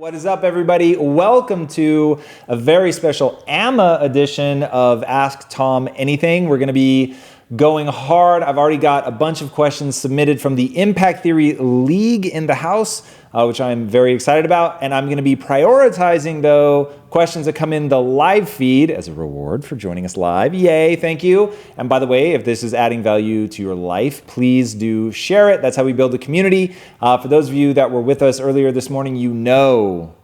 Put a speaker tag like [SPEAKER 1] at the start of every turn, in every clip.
[SPEAKER 1] What is up, everybody? Welcome to a very special AMA edition of Ask Tom Anything. We're going to be going hard. I've already got a bunch of questions submitted from the Impact Theory League in the house, which I'm very excited about. And I'm going to be prioritizing, though, questions that come in the live feed as a reward for joining us live. Yay, thank you. And by the way, if this is adding value to your life, please do share it. That's how we build a community. For those of you that were with us earlier this morning, you know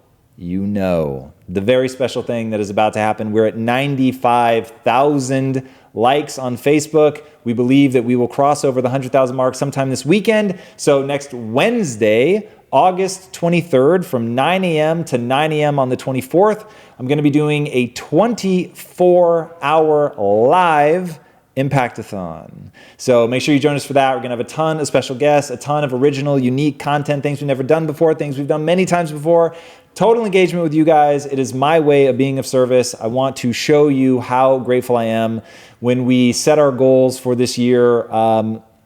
[SPEAKER 1] the very special thing that is about to happen. We're at 95,000 likes on Facebook. We believe that we will cross over the 100,000 mark sometime this weekend. So next Wednesday, August 23rd, from 9 a.m. to 9 a.m. on the 24th, I'm going to be doing a 24-hour live Impactathon. So make sure you join us for that. We're going to have a ton of special guests, a ton of original, unique content, things we've never done before, things we've done many times before. Total engagement with you guys. It is my way of being of service. I want to show you how grateful I am. When we set our goals for this year,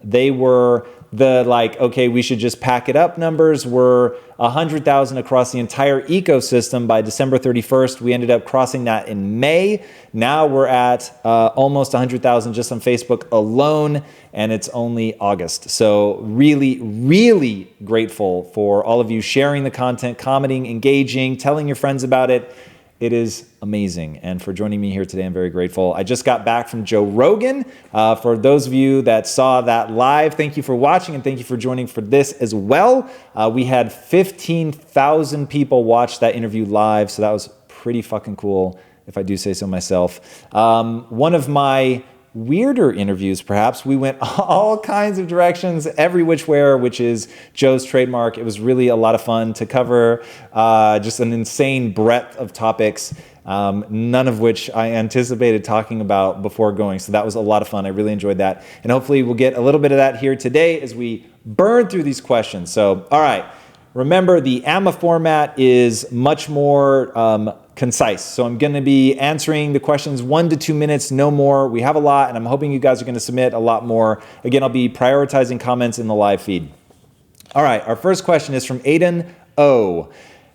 [SPEAKER 1] they were the okay, we should just pack it up numbers were 100,000 across the entire ecosystem by December 31st. We ended up crossing that in May. Now we're at almost 100,000 just on Facebook alone, and it's only August. So really, really grateful for all of you sharing the content, commenting, engaging, telling your friends about it. It is amazing. And for joining me here today, I'm very grateful. I just got back from Joe Rogan. For those of you that saw that live, thank you for watching and thank you for joining for this as well. We had 15,000 people watch that interview live, so that was pretty fucking cool, if I do say so myself. One of my weirder interviews, perhaps. We went all kinds of directions, every which way, which is Joe's trademark. It was really a lot of fun to cover just an insane breadth of topics, none of which I anticipated talking about before going. So that was a lot of fun. I really enjoyed that. And hopefully we'll get a little bit of that here today as we burn through these questions. So, all right. Remember, the AMA format is much more concise. So I'm going to be answering the questions 1 to 2 minutes, no more. We have a lot, and I'm hoping you guys are going to submit a lot more. Again, I'll be prioritizing comments in the live feed. All right, our first question is from Aiden O.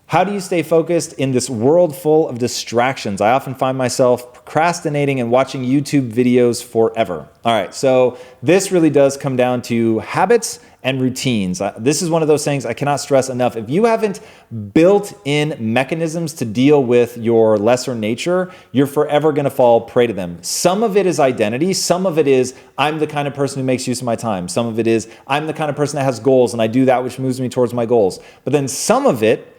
[SPEAKER 1] How do you stay focused in this world full of distractions? I often find myself procrastinating and watching YouTube videos forever. All right, so this really does come down to habits and routines. This is one of those things I cannot stress enough. If you haven't built in mechanisms to deal with your lesser nature, you're forever going to fall prey to them. Some of it is identity. Some of it is I'm the kind of person who makes use of my time. Some of it is I'm the kind of person that has goals and I do that which moves me towards my goals. But then some of it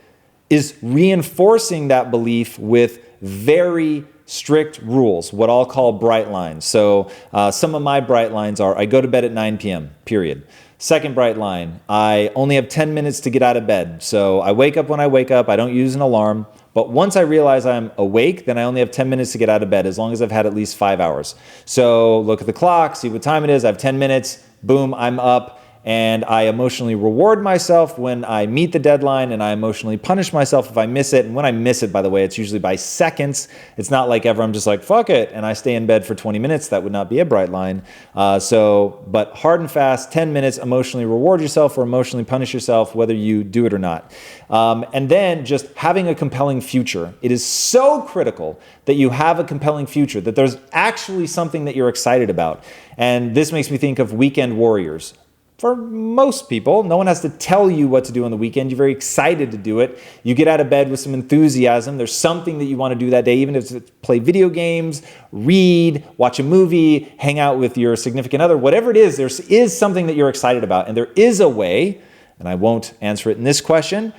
[SPEAKER 1] is reinforcing that belief with very strict rules, what I'll call bright lines. So some of my bright lines are I go to bed at 9 p.m., period. Second bright line, I only have 10 minutes to get out of bed. So I wake up when I wake up. I don't use an alarm. But once I realize I'm awake, then I only have 10 minutes to get out of bed as long as I've had at least 5 hours. So look at the clock, see what time it is. I have 10 minutes. Boom, I'm up. And I emotionally reward myself when I meet the deadline, and I emotionally punish myself if I miss it. And when I miss it, by the way, it's usually by seconds. It's not like ever I'm just like, fuck it, and I stay in bed for 20 minutes. That would not be a bright line. But hard and fast, 10 minutes, emotionally reward yourself or emotionally punish yourself, whether you do it or not. And then just having a compelling future. It is so critical that you have a compelling future, that there's actually something that you're excited about. And this makes me think of weekend warriors. For most people, no one has to tell you what to do on the weekend. You're very excited to do it. You get out of bed with some enthusiasm. There's something that you want to do that day, even if it's play video games, read, watch a movie, hang out with your significant other, whatever it is, there is something that you're excited about. And there is a way, and I won't answer it in this question,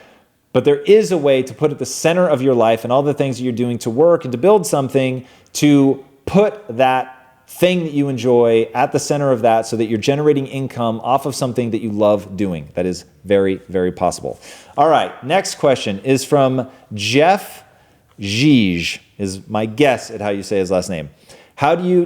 [SPEAKER 1] but there is a way to put at the center of your life and all the things that you're doing to work and to build something, to put that thing that you enjoy at the center of that so that you're generating income off of something that you love doing. That is very, very possible. All right, next question is from Jeff Gij, is my guess at how you say his last name. How do you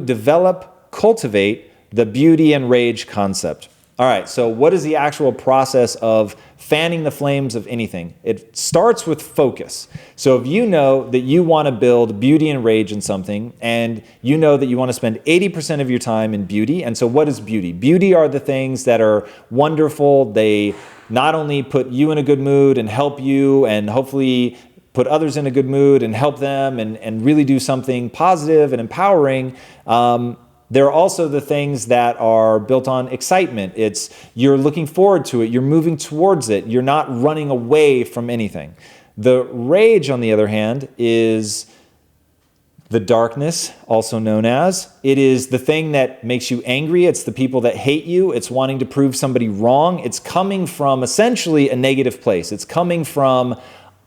[SPEAKER 1] cultivate the beauty and rage concept? All right, so what is the actual process of fanning the flames of anything? It starts with focus. So if you know that you want to build beauty and rage in something, and you know that you want to spend 80% of your time in beauty, and so what is beauty? Beauty are the things that are wonderful, they not only put you in a good mood and help you and hopefully put others in a good mood and help them and really do something positive and empowering, there are also the things that are built on excitement. It's you're looking forward to it, you're moving towards it, you're not running away from anything. The rage, on the other hand, is the darkness, also known as. It is the thing that makes you angry. It's the people that hate you. It's wanting to prove somebody wrong. It's coming from essentially a negative place. It's coming from,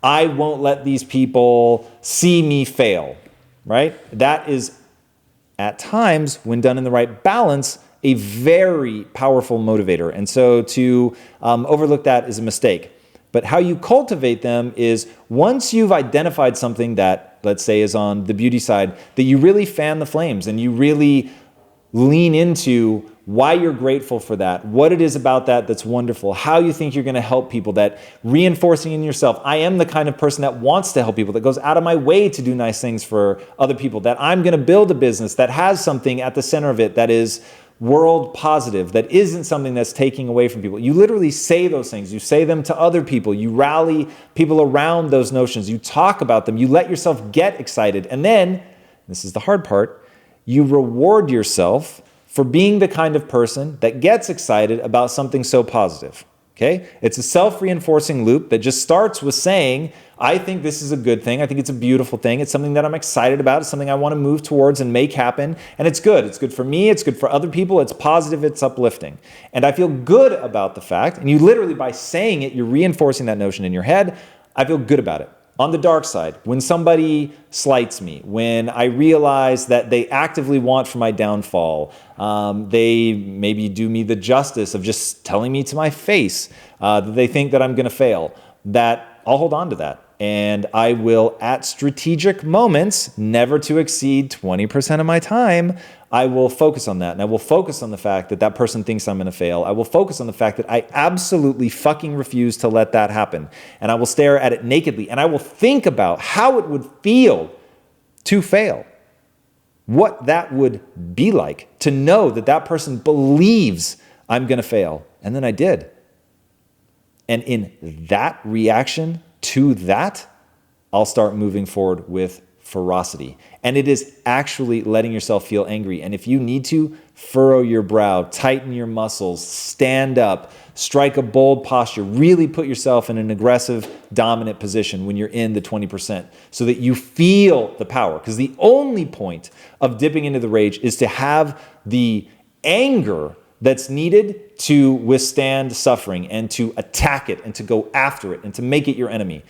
[SPEAKER 1] I won't let these people see me fail, right? That is, at times, when done in the right balance, a very powerful motivator. And so to overlook that is a mistake. But how you cultivate them is once you've identified something that, let's say, is on the beauty side, that you really fan the flames and you really lean into why you're grateful for that, what it is about that that's wonderful, how you think you're going to help people, that reinforcing in yourself, I am the kind of person that wants to help people, that goes out of my way to do nice things for other people, that I'm going to build a business that has something at the center of it that is world positive, that isn't something that's taking away from people. You literally say those things. You say them to other people. You rally people around those notions. You talk about them. You let yourself get excited. And then, this is the hard part, you reward yourself for being the kind of person that gets excited about something so positive. Okay? It's a self-reinforcing loop that just starts with saying, I think this is a good thing. I think it's a beautiful thing. It's something that I'm excited about. It's something I want to move towards and make happen. And it's good. It's good for me. It's good for other people. It's positive. It's uplifting. And I feel good about the fact, and you literally, by saying it, you're reinforcing that notion in your head. I feel good about it. On the dark side, when somebody slights me, when I realize that they actively want for my downfall, they maybe do me the justice of just telling me to my face that they think that I'm going to fail, that I'll hold on to that. And I will, at strategic moments, never to exceed 20% of my time, I will focus on that. And I will focus on the fact that that person thinks I'm going to fail. I will focus on the fact that I absolutely fucking refuse to let that happen. And I will stare at it nakedly. And I will think about how it would feel to fail. What that would be like to know that that person believes I'm going to fail. And then I did. And in that reaction to that, I'll start moving forward with ferocity. And it is actually letting yourself feel angry. And if you need to, furrow your brow, tighten your muscles, stand up, strike a bold posture, really put yourself in an aggressive, dominant position when you're in the 20% so that you feel the power. Because the only point of dipping into the rage is to have the anger that's needed to withstand suffering and to attack it and to go after it and to make it your enemy.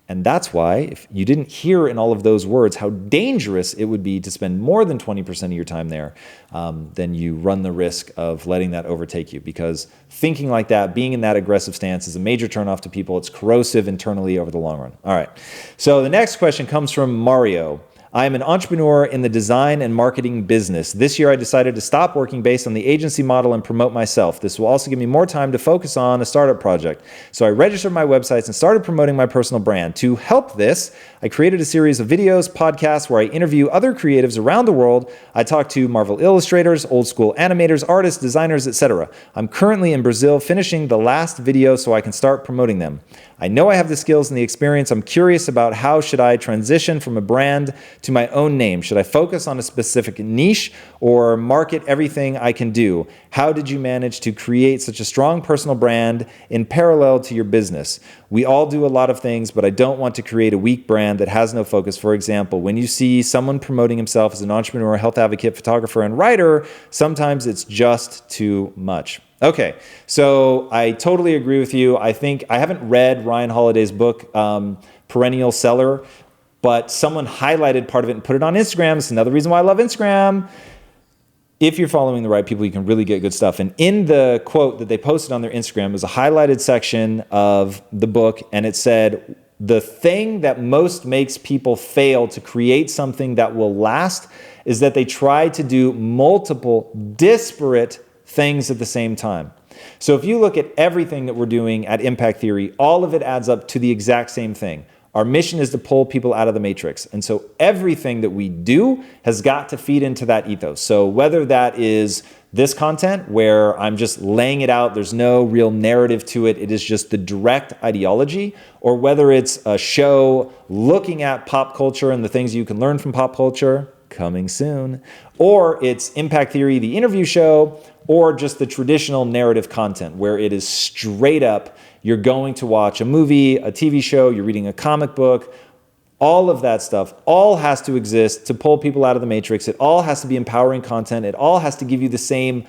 [SPEAKER 1] And that's why, if you didn't hear in all of those words how dangerous it would be to spend more than 20% of your time there, then you run the risk of letting that overtake you. Because thinking like that, being in that aggressive stance is a major turnoff to people. It's corrosive internally over the long run. All right. So the next question comes from Mario. I am an entrepreneur in the design and marketing business. This year, I decided to stop working based on the agency model and promote myself. This will also give me more time to focus on a startup project. So I registered my websites and started promoting my personal brand. To help this, I created a series of videos, podcasts where I interview other creatives around the world. I talk to Marvel illustrators, old school animators, artists, designers, etc. I'm currently in Brazil finishing the last video so I can start promoting them. I know I have the skills and the experience. I'm curious about how should I transition from a brand to my own name. Should I focus on a specific niche or market everything I can do? How did you manage to create such a strong personal brand in parallel to your business? We all do a lot of things, but I don't want to create a weak brand that has no focus. For example, when you see someone promoting himself as an entrepreneur, health advocate, photographer, and writer, sometimes it's just too much. Okay, so I totally agree with you. I think I haven't read Ryan Holiday's book, Perennial Seller, but someone highlighted part of it and put it on Instagram. It's another reason why I love Instagram. If you're following the right people, you can really get good stuff. And in the quote that they posted on their Instagram was a highlighted section of the book, and it said, the thing that most makes people fail to create something that will last is that they try to do multiple disparate things at the same time. So if you look at everything that we're doing at Impact Theory, all of it adds up to the exact same thing. Our mission is to pull people out of the matrix. And so everything that we do has got to feed into that ethos. So whether that is this content where I'm just laying it out, there's no real narrative to it, it is just the direct ideology, or whether it's a show looking at pop culture and the things you can learn from pop culture, coming soon, or it's Impact Theory, the interview show, or just the traditional narrative content where it is straight up, you're going to watch a movie, a TV show, you're reading a comic book, all of that stuff all has to exist to pull people out of the matrix. It all has to be empowering content. It all has to give you the same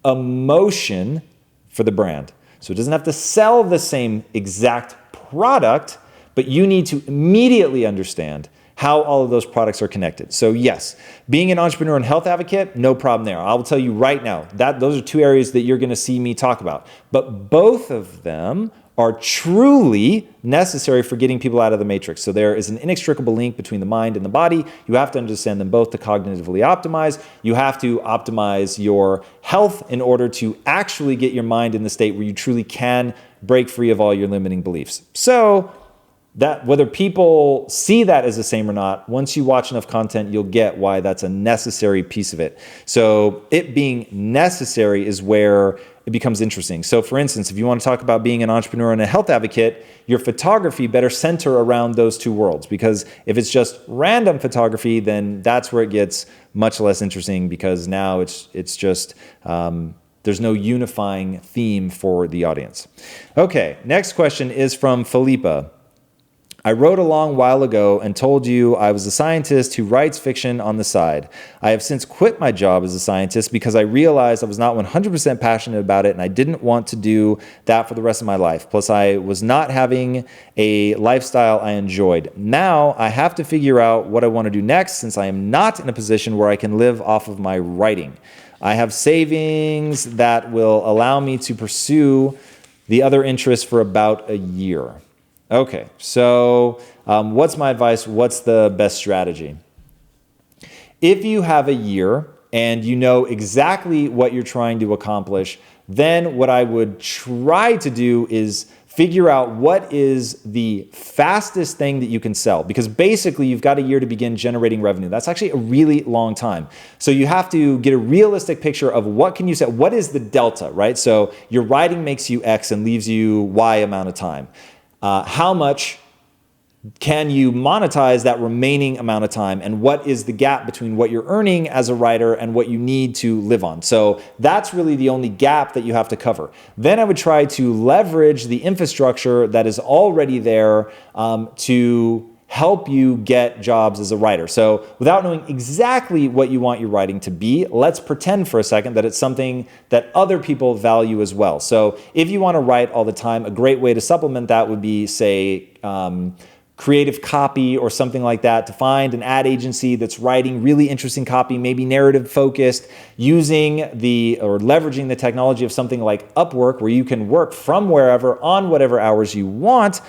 [SPEAKER 1] emotion for the brand. So it doesn't have to sell the same exact product, but you need to immediately understand how all of those products are connected. So yes, being an entrepreneur and health advocate, no problem there. I will tell you right now that those are two areas that you're going to see me talk about. But both of them are truly necessary for getting people out of the matrix. So there is an inextricable link between the mind and the body. You have to understand them both to cognitively optimize. You have to optimize your health in order to actually get your mind in the state where you truly can break free of all your limiting beliefs. So that whether people see that as the same or not, once you watch enough content, you'll get why that's a necessary piece of it. So it being necessary is where it becomes interesting. So for instance, if you want to talk about being an entrepreneur and a health advocate, your photography better center around those two worlds, because if it's just random photography, then that's where it gets much less interesting, because now it's just there's no unifying theme for the audience. Okay, next question is from Felipa. I wrote a long while ago and told you I was a scientist who writes fiction on the side. I have since quit my job as a scientist because I realized I was not 100% passionate about it, and I didn't want to do that for the rest of my life. Plus, I was not having a lifestyle I enjoyed. Now, I have to figure out what I want to do next, since I am not in a position where I can live off of my writing. I have savings that will allow me to pursue the other interests for about a year. Okay, so what's my advice? What's the best strategy? If you have a year and you know exactly what you're trying to accomplish, then what I would try to do is figure out what is the fastest thing that you can sell, because basically you've got a year to begin generating revenue. That's actually a really long time. So you have to get a realistic picture of what can you sell, what is the delta, right? So your writing makes you X and leaves you Y amount of time. How much can you monetize that remaining amount of time, and what is the gap between what you're earning as a writer and what you need to live on? So that's really the only gap that you have to cover. Then I would try to leverage the infrastructure that is already there to help you get jobs as a writer. So without knowing exactly what you want your writing to be, let's pretend for a second that it's something that other people value as well. So if you want to write all the time, a great way to supplement that would be, say, creative copy or something like that, to find an ad agency that's writing really interesting copy, maybe narrative focused, using or leveraging the technology of something like Upwork, where you can work from wherever on whatever hours you want.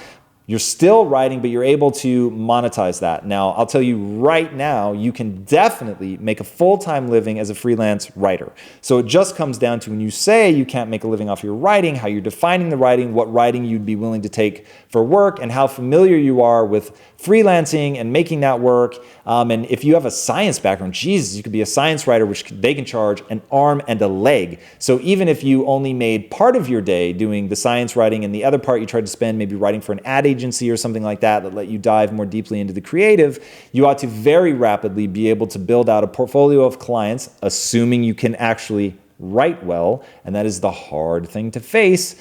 [SPEAKER 1] You're still writing, but you're able to monetize that. Now, I'll tell you right now, you can definitely make a full-time living as a freelance writer. So it just comes down to, when you say you can't make a living off your writing, how you're defining the writing, what writing you'd be willing to take for work, and how familiar you are with freelancing and making that work. And if you have a science background, Jesus, you could be a science writer, which they can charge an arm and a leg. So even if you only made part of your day doing the science writing and the other part you tried to spend maybe writing for an ad agency or something like that let you dive more deeply into the creative, you ought to very rapidly be able to build out a portfolio of clients, assuming you can actually write well, and that is the hard thing to face.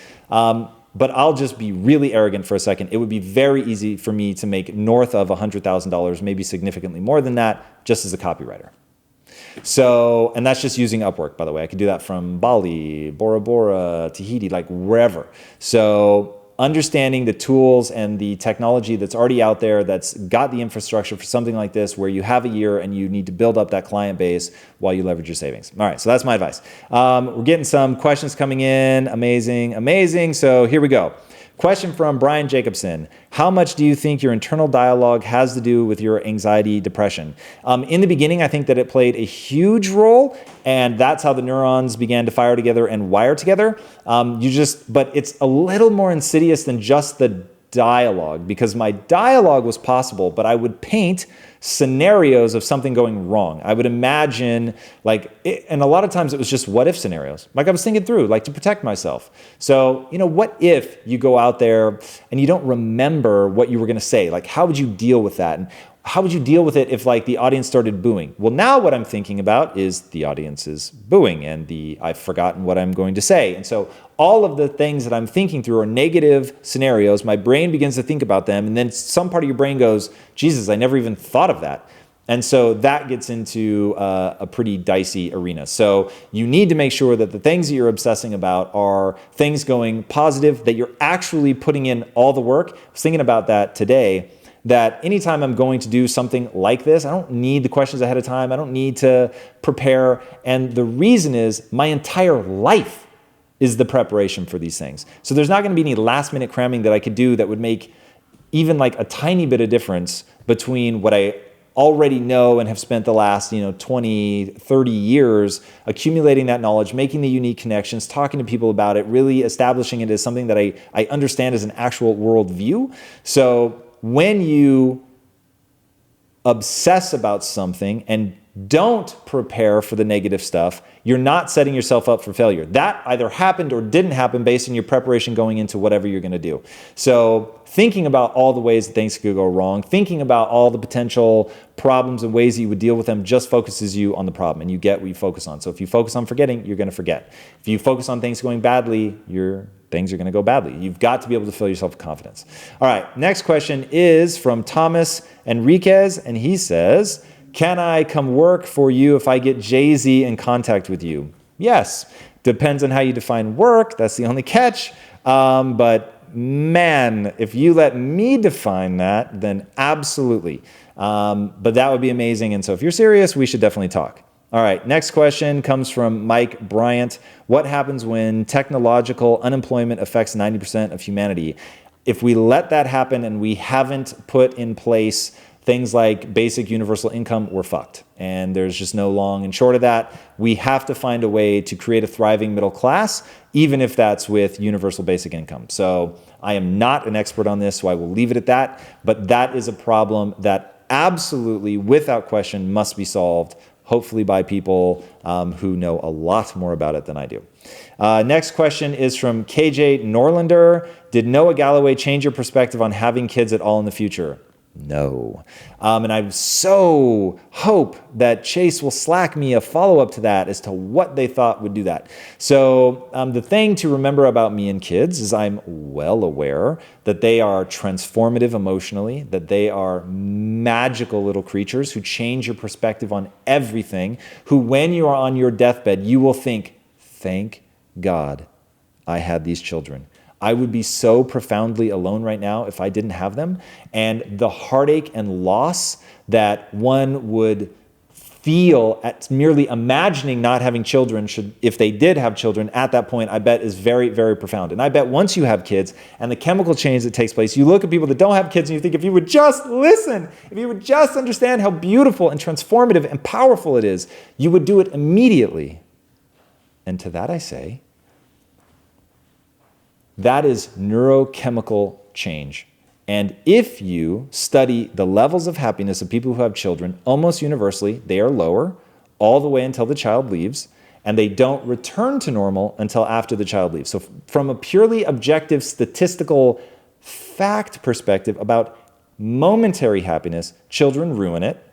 [SPEAKER 1] But I'll just be really arrogant for a second. It would be very easy for me to make north of $100,000, maybe significantly more than that, just as a copywriter. So, and that's just using Upwork, by the way. I could do that from Bali, Bora Bora, Tahiti, like wherever. So understanding the tools and the technology that's already out there, that's got the infrastructure for something like this, where you have a year and you need to build up that client base while you leverage your savings. All right, so that's my advice. We're getting some questions coming in. Amazing, amazing. So here we go. Question from Brian Jacobson. How much do you think your internal dialogue has to do with your anxiety, depression? In the beginning, I think that it played a huge role, and that's how the neurons began to fire together and wire together. But it's a little more insidious than just the dialogue, because my dialogue was possible, but I would paint scenarios of something going wrong. I would imagine and a lot of times it was just what if scenarios. Like I was thinking through, like to protect myself. So, what if you go out there and you don't remember what you were going to say? Like, how would you deal with that? And how would you deal with it if the audience started booing? Well, now what I'm thinking about is the audience is booing and I've forgotten what I'm going to say. And so all of the things that I'm thinking through are negative scenarios. My brain begins to think about them. And then some part of your brain goes, Jesus, I never even thought of that. And so that gets into a pretty dicey arena. So you need to make sure that the things that you're obsessing about are things going positive, that you're actually putting in all the work. I was thinking about that today, that anytime I'm going to do something like this, I don't need the questions ahead of time. I don't need to prepare. And the reason is my entire life is the preparation for these things. So there's not going to be any last minute cramming that I could do that would make even a tiny bit of difference between what I already know and have spent the last 20, 30 years accumulating that knowledge, making the unique connections, talking to people about it, really establishing it as something that I understand as an actual worldview. So when you obsess about something and don't prepare for the negative stuff, you're not setting yourself up for failure. That either happened or didn't happen based on your preparation going into whatever you're going to do. So thinking about all the ways that things could go wrong, thinking about all the potential problems and ways that you would deal with them just focuses you on the problem, and you get what you focus on. So if you focus on forgetting, you're going to forget. If you focus on things going badly, things are going to go badly. You've got to be able to fill yourself with confidence. All right, next question is from Thomas Enriquez, and he says, can I come work for you if I get Jay-Z in contact with you? Yes. Depends on how you define work. That's the only catch. But man, if you let me define that, then absolutely. But that would be amazing. And so if you're serious, we should definitely talk. All right, next question comes from Mike Bryant. What happens when technological unemployment affects 90% of humanity? If we let that happen and we haven't put in place things like basic universal income, we're fucked. And there's just no long and short of that. We have to find a way to create a thriving middle class, even if that's with universal basic income. So I am not an expert on this, so I will leave it at that. But that is a problem that absolutely, without question, must be solved, hopefully by people who know a lot more about it than I do. Next question is from KJ Norlander. Did Noah Galloway change your perspective on having kids at all in the future? No. And I so hope that Chase will slack me a follow-up to that as to what they thought would do that. So the thing to remember about me and kids is I'm well aware that they are transformative emotionally, that they are magical little creatures who change your perspective on everything, who when you are on your deathbed, you will think, thank God I had these children. I would be so profoundly alone right now if I didn't have them. And the heartache and loss that one would feel at merely imagining not having children, if they did have children at that point, I bet is very, very profound. And I bet once you have kids and the chemical change that takes place, you look at people that don't have kids and you think, if you would just listen, if you would just understand how beautiful and transformative and powerful it is, you would do it immediately. And to that I say, that is neurochemical change. And if you study the levels of happiness of people who have children, almost universally, they are lower all the way until the child leaves, and they don't return to normal until after the child leaves. So from a purely objective statistical fact perspective about momentary happiness, children ruin it.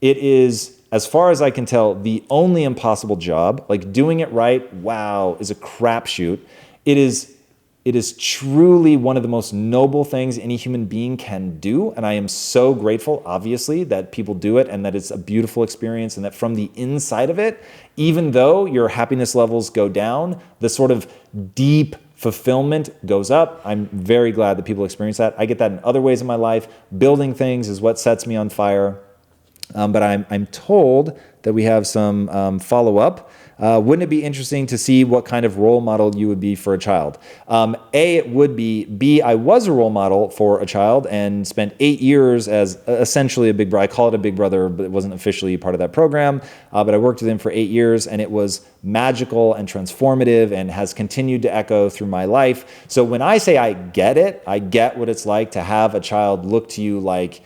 [SPEAKER 1] It is, as far as I can tell, the only impossible job. Like doing it right, wow, is a crapshoot. It is truly one of the most noble things any human being can do. And I am so grateful, obviously, that people do it and that it's a beautiful experience and that from the inside of it, even though your happiness levels go down, the sort of deep fulfillment goes up. I'm very glad that people experience that. I get that in other ways in my life. Building things is what sets me on fire. But I'm told that we have some follow-up. Wouldn't it be interesting to see what kind of role model you would be for a child? A, it would be. B, I was a role model for a child and spent 8 years as essentially a big brother. I call it a big brother, but it wasn't officially part of that program. But I worked with him for 8 years, and it was magical and transformative and has continued to echo through my life. So when I say I get it, I get what it's like to have a child look to you like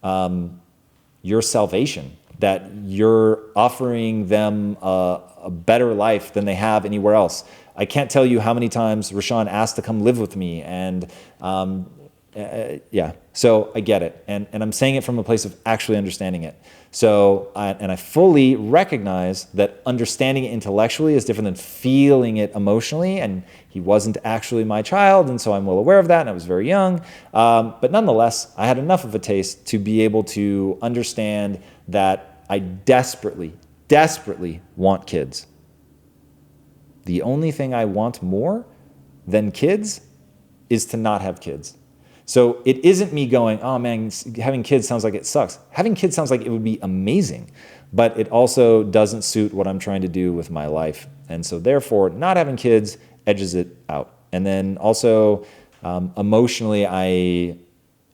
[SPEAKER 1] your salvation, that you're offering them a better life than they have anywhere else. I can't tell you how many times Rashawn asked to come live with me, and yeah, so I get it. And I'm saying it from a place of actually understanding it. So, I fully recognize that understanding it intellectually is different than feeling it emotionally, and he wasn't actually my child, and so I'm well aware of that, and I was very young. But nonetheless, I had enough of a taste to be able to understand that I desperately, desperately want kids. The only thing I want more than kids is to not have kids. So it isn't me going, oh man, having kids sounds like it sucks. Having kids sounds like it would be amazing, but it also doesn't suit what I'm trying to do with my life. And so therefore, not having kids edges it out. And then also, emotionally, I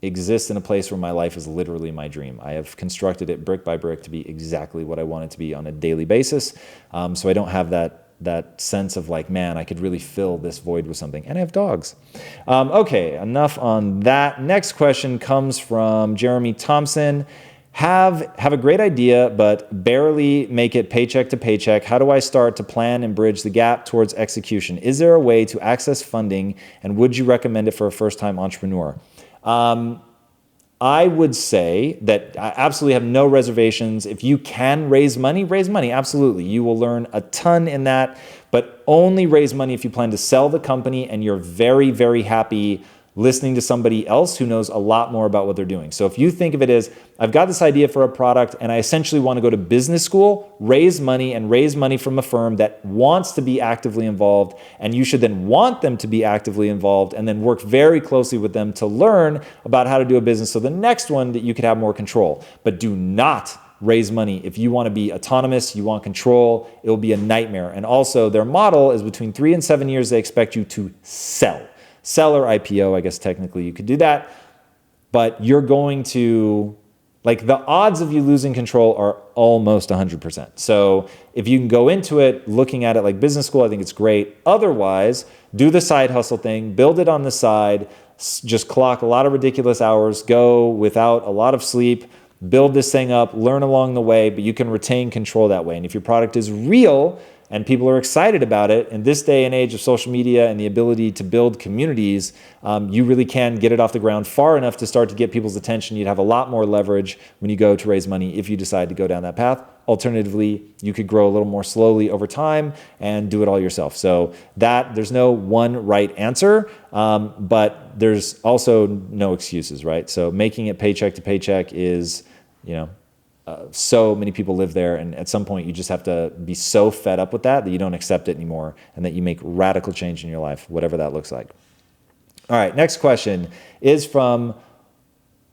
[SPEAKER 1] exist in a place where my life is literally my dream. I have constructed it brick by brick to be exactly what I want it to be on a daily basis. So I don't have that sense of like, man, I could really fill this void with something. And I have dogs. Okay, enough on that. Next question comes from Jeremy Thompson. Have a great idea, but barely make it paycheck to paycheck. How do I start to plan and bridge the gap towards execution? Is there a way to access funding, and would you recommend it for a first-time entrepreneur? I would say that I absolutely have no reservations. If you can raise money, absolutely. You will learn a ton in that, but only raise money if you plan to sell the company and you're very, very happy listening to somebody else who knows a lot more about what they're doing. So if you think of it as, I've got this idea for a product and I essentially want to go to business school, raise money from a firm that wants to be actively involved, and you should then want them to be actively involved and then work very closely with them to learn about how to do a business. So the next one that you could have more control, but do not raise money if you want to be autonomous, you want control, it will be a nightmare. And also their model is between 3 and 7 years, they expect you to sell or IPO, I guess technically you could do that, but you're going to, like, the odds of you losing control are almost 100%. So if you can go into it looking at it like business school, I think it's great. Otherwise, do the side hustle thing, build it on the side, just clock a lot of ridiculous hours, go without a lot of sleep, build this thing up, learn along the way, but you can retain control that way. And if your product is real, and people are excited about it, in this day and age of social media and the ability to build communities, you really can get it off the ground far enough to start to get people's attention. You'd have a lot more leverage when you go to raise money if you decide to go down that path. Alternatively, you could grow a little more slowly over time and do it all yourself. So that there's no one right answer, but there's also no excuses, right? So making it paycheck to paycheck is, so many people live there, and at some point you just have to be so fed up with that you don't accept it anymore, and that you make radical change in your life, whatever that looks like. All right, next question is from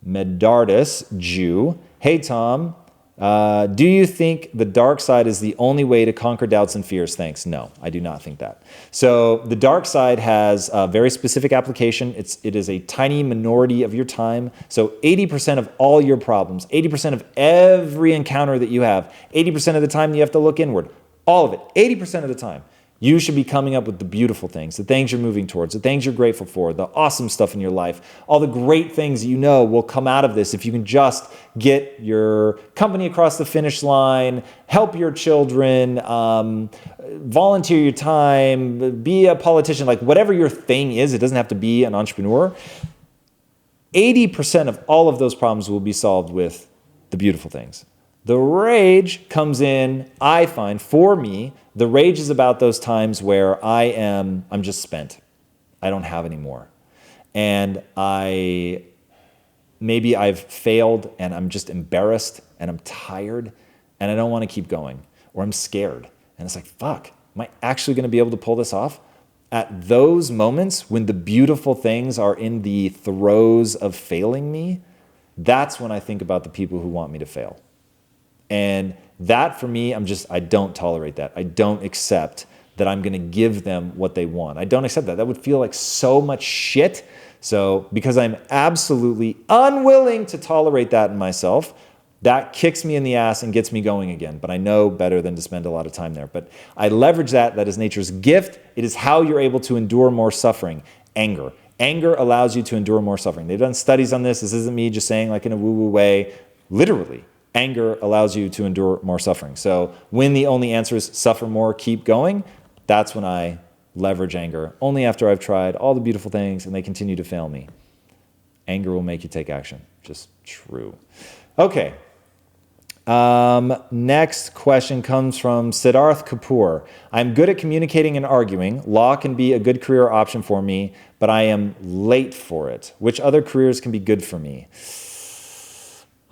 [SPEAKER 1] Medardus Jew. Hey Tom, do you think the dark side is the only way to conquer doubts and fears? Thanks. No, I do not think that. So the dark side has a very specific application. It is a tiny minority of your time. So 80% of all your problems, 80% of every encounter that you have, 80% of the time you have to look inward, all of it, 80% of the time. You should be coming up with the beautiful things, the things you're moving towards, the things you're grateful for, the awesome stuff in your life. All the great things you know will come out of this if you can just get your company across the finish line, help your children, volunteer your time, be a politician, like whatever your thing is. It doesn't have to be an entrepreneur. 80% of all of those problems will be solved with the beautiful things. The rage comes in, I find, for me, the rage is about those times where I'm just spent. I don't have any more. And maybe I've failed and I'm just embarrassed and I'm tired and I don't want to keep going, or I'm scared. And it's like, fuck, am I actually going to be able to pull this off? At those moments when the beautiful things are in the throes of failing me, that's when I think about the people who want me to fail. And that for me, I don't tolerate that. I don't accept that I'm going to give them what they want. I don't accept that. That would feel like so much shit. So because I'm absolutely unwilling to tolerate that in myself, that kicks me in the ass and gets me going again. But I know better than to spend a lot of time there. But I leverage that. That is nature's gift. It is how you're able to endure more suffering. Anger. Anger allows you to endure more suffering. They've done studies on this. This isn't me just saying like in a woo-woo way. Literally, anger allows you to endure more suffering. So when the only answer is suffer more, keep going, that's when I leverage anger. Only after I've tried all the beautiful things and they continue to fail me. Anger will make you take action. Just true. Okay. Next question comes from Siddharth Kapoor. I'm good at communicating and arguing. Law can be a good career option for me, but I am late for it. Which other careers can be good for me?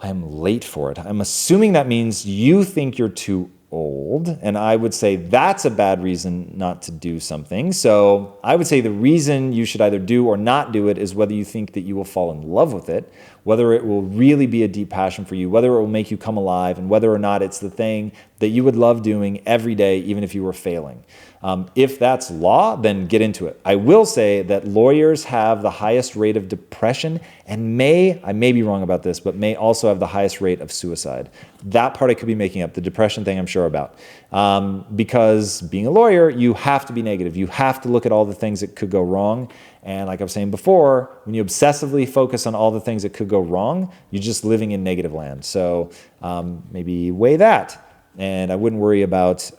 [SPEAKER 1] I am late for it. I'm assuming that means you think you're too old, and I would say that's a bad reason not to do something. So I would say the reason you should either do or not do it is whether you think that you will fall in love with it, whether it will really be a deep passion for you, whether it will make you come alive, and whether or not it's the thing that you would love doing every day, even if you were failing. If that's law, then get into it. I will say that lawyers have the highest rate of depression and I may be wrong about this, but may also have the highest rate of suicide. That part I could be making up. The depression thing I'm sure about. Because being a lawyer, you have to be negative. You have to look at all the things that could go wrong. And like I was saying before, when you obsessively focus on all the things that could go wrong, you're just living in negative land. So maybe weigh that. And I wouldn't worry about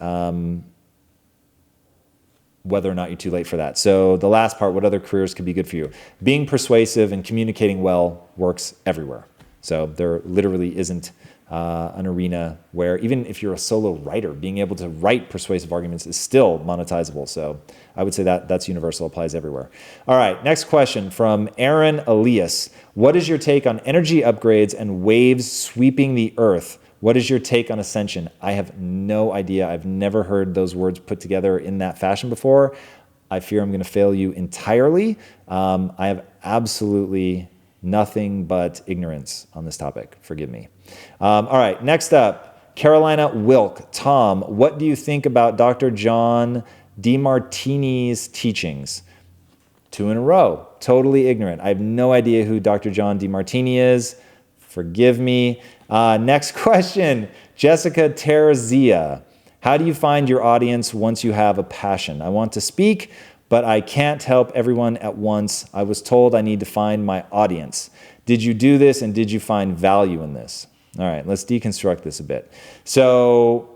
[SPEAKER 1] whether or not you're too late for that. So the last part, what other careers could be good for you? Being persuasive and communicating well works everywhere. So there literally isn't an arena where even if you're a solo writer, being able to write persuasive arguments is still monetizable. So I would say that that's universal, applies everywhere. All right, next question from Aaron Elias. What is your take on energy upgrades and waves sweeping the earth? What is your take on ascension? I have no idea. I've never heard those words put together in that fashion before. I fear I'm going to fail you entirely. I have absolutely nothing but ignorance on this topic. Forgive me. All right, next up, Carolina Wilk. Tom, what do you think about Dr. John DeMartini's teachings? 2 in a row. Totally ignorant. I have no idea who Dr. John DeMartini is. Forgive me. Next question, Jessica Terzia. How do you find your audience once you have a passion? I want to speak, but I can't help everyone at once. I was told I need to find my audience. Did you do this and did you find value in this? All right, let's deconstruct this a bit. So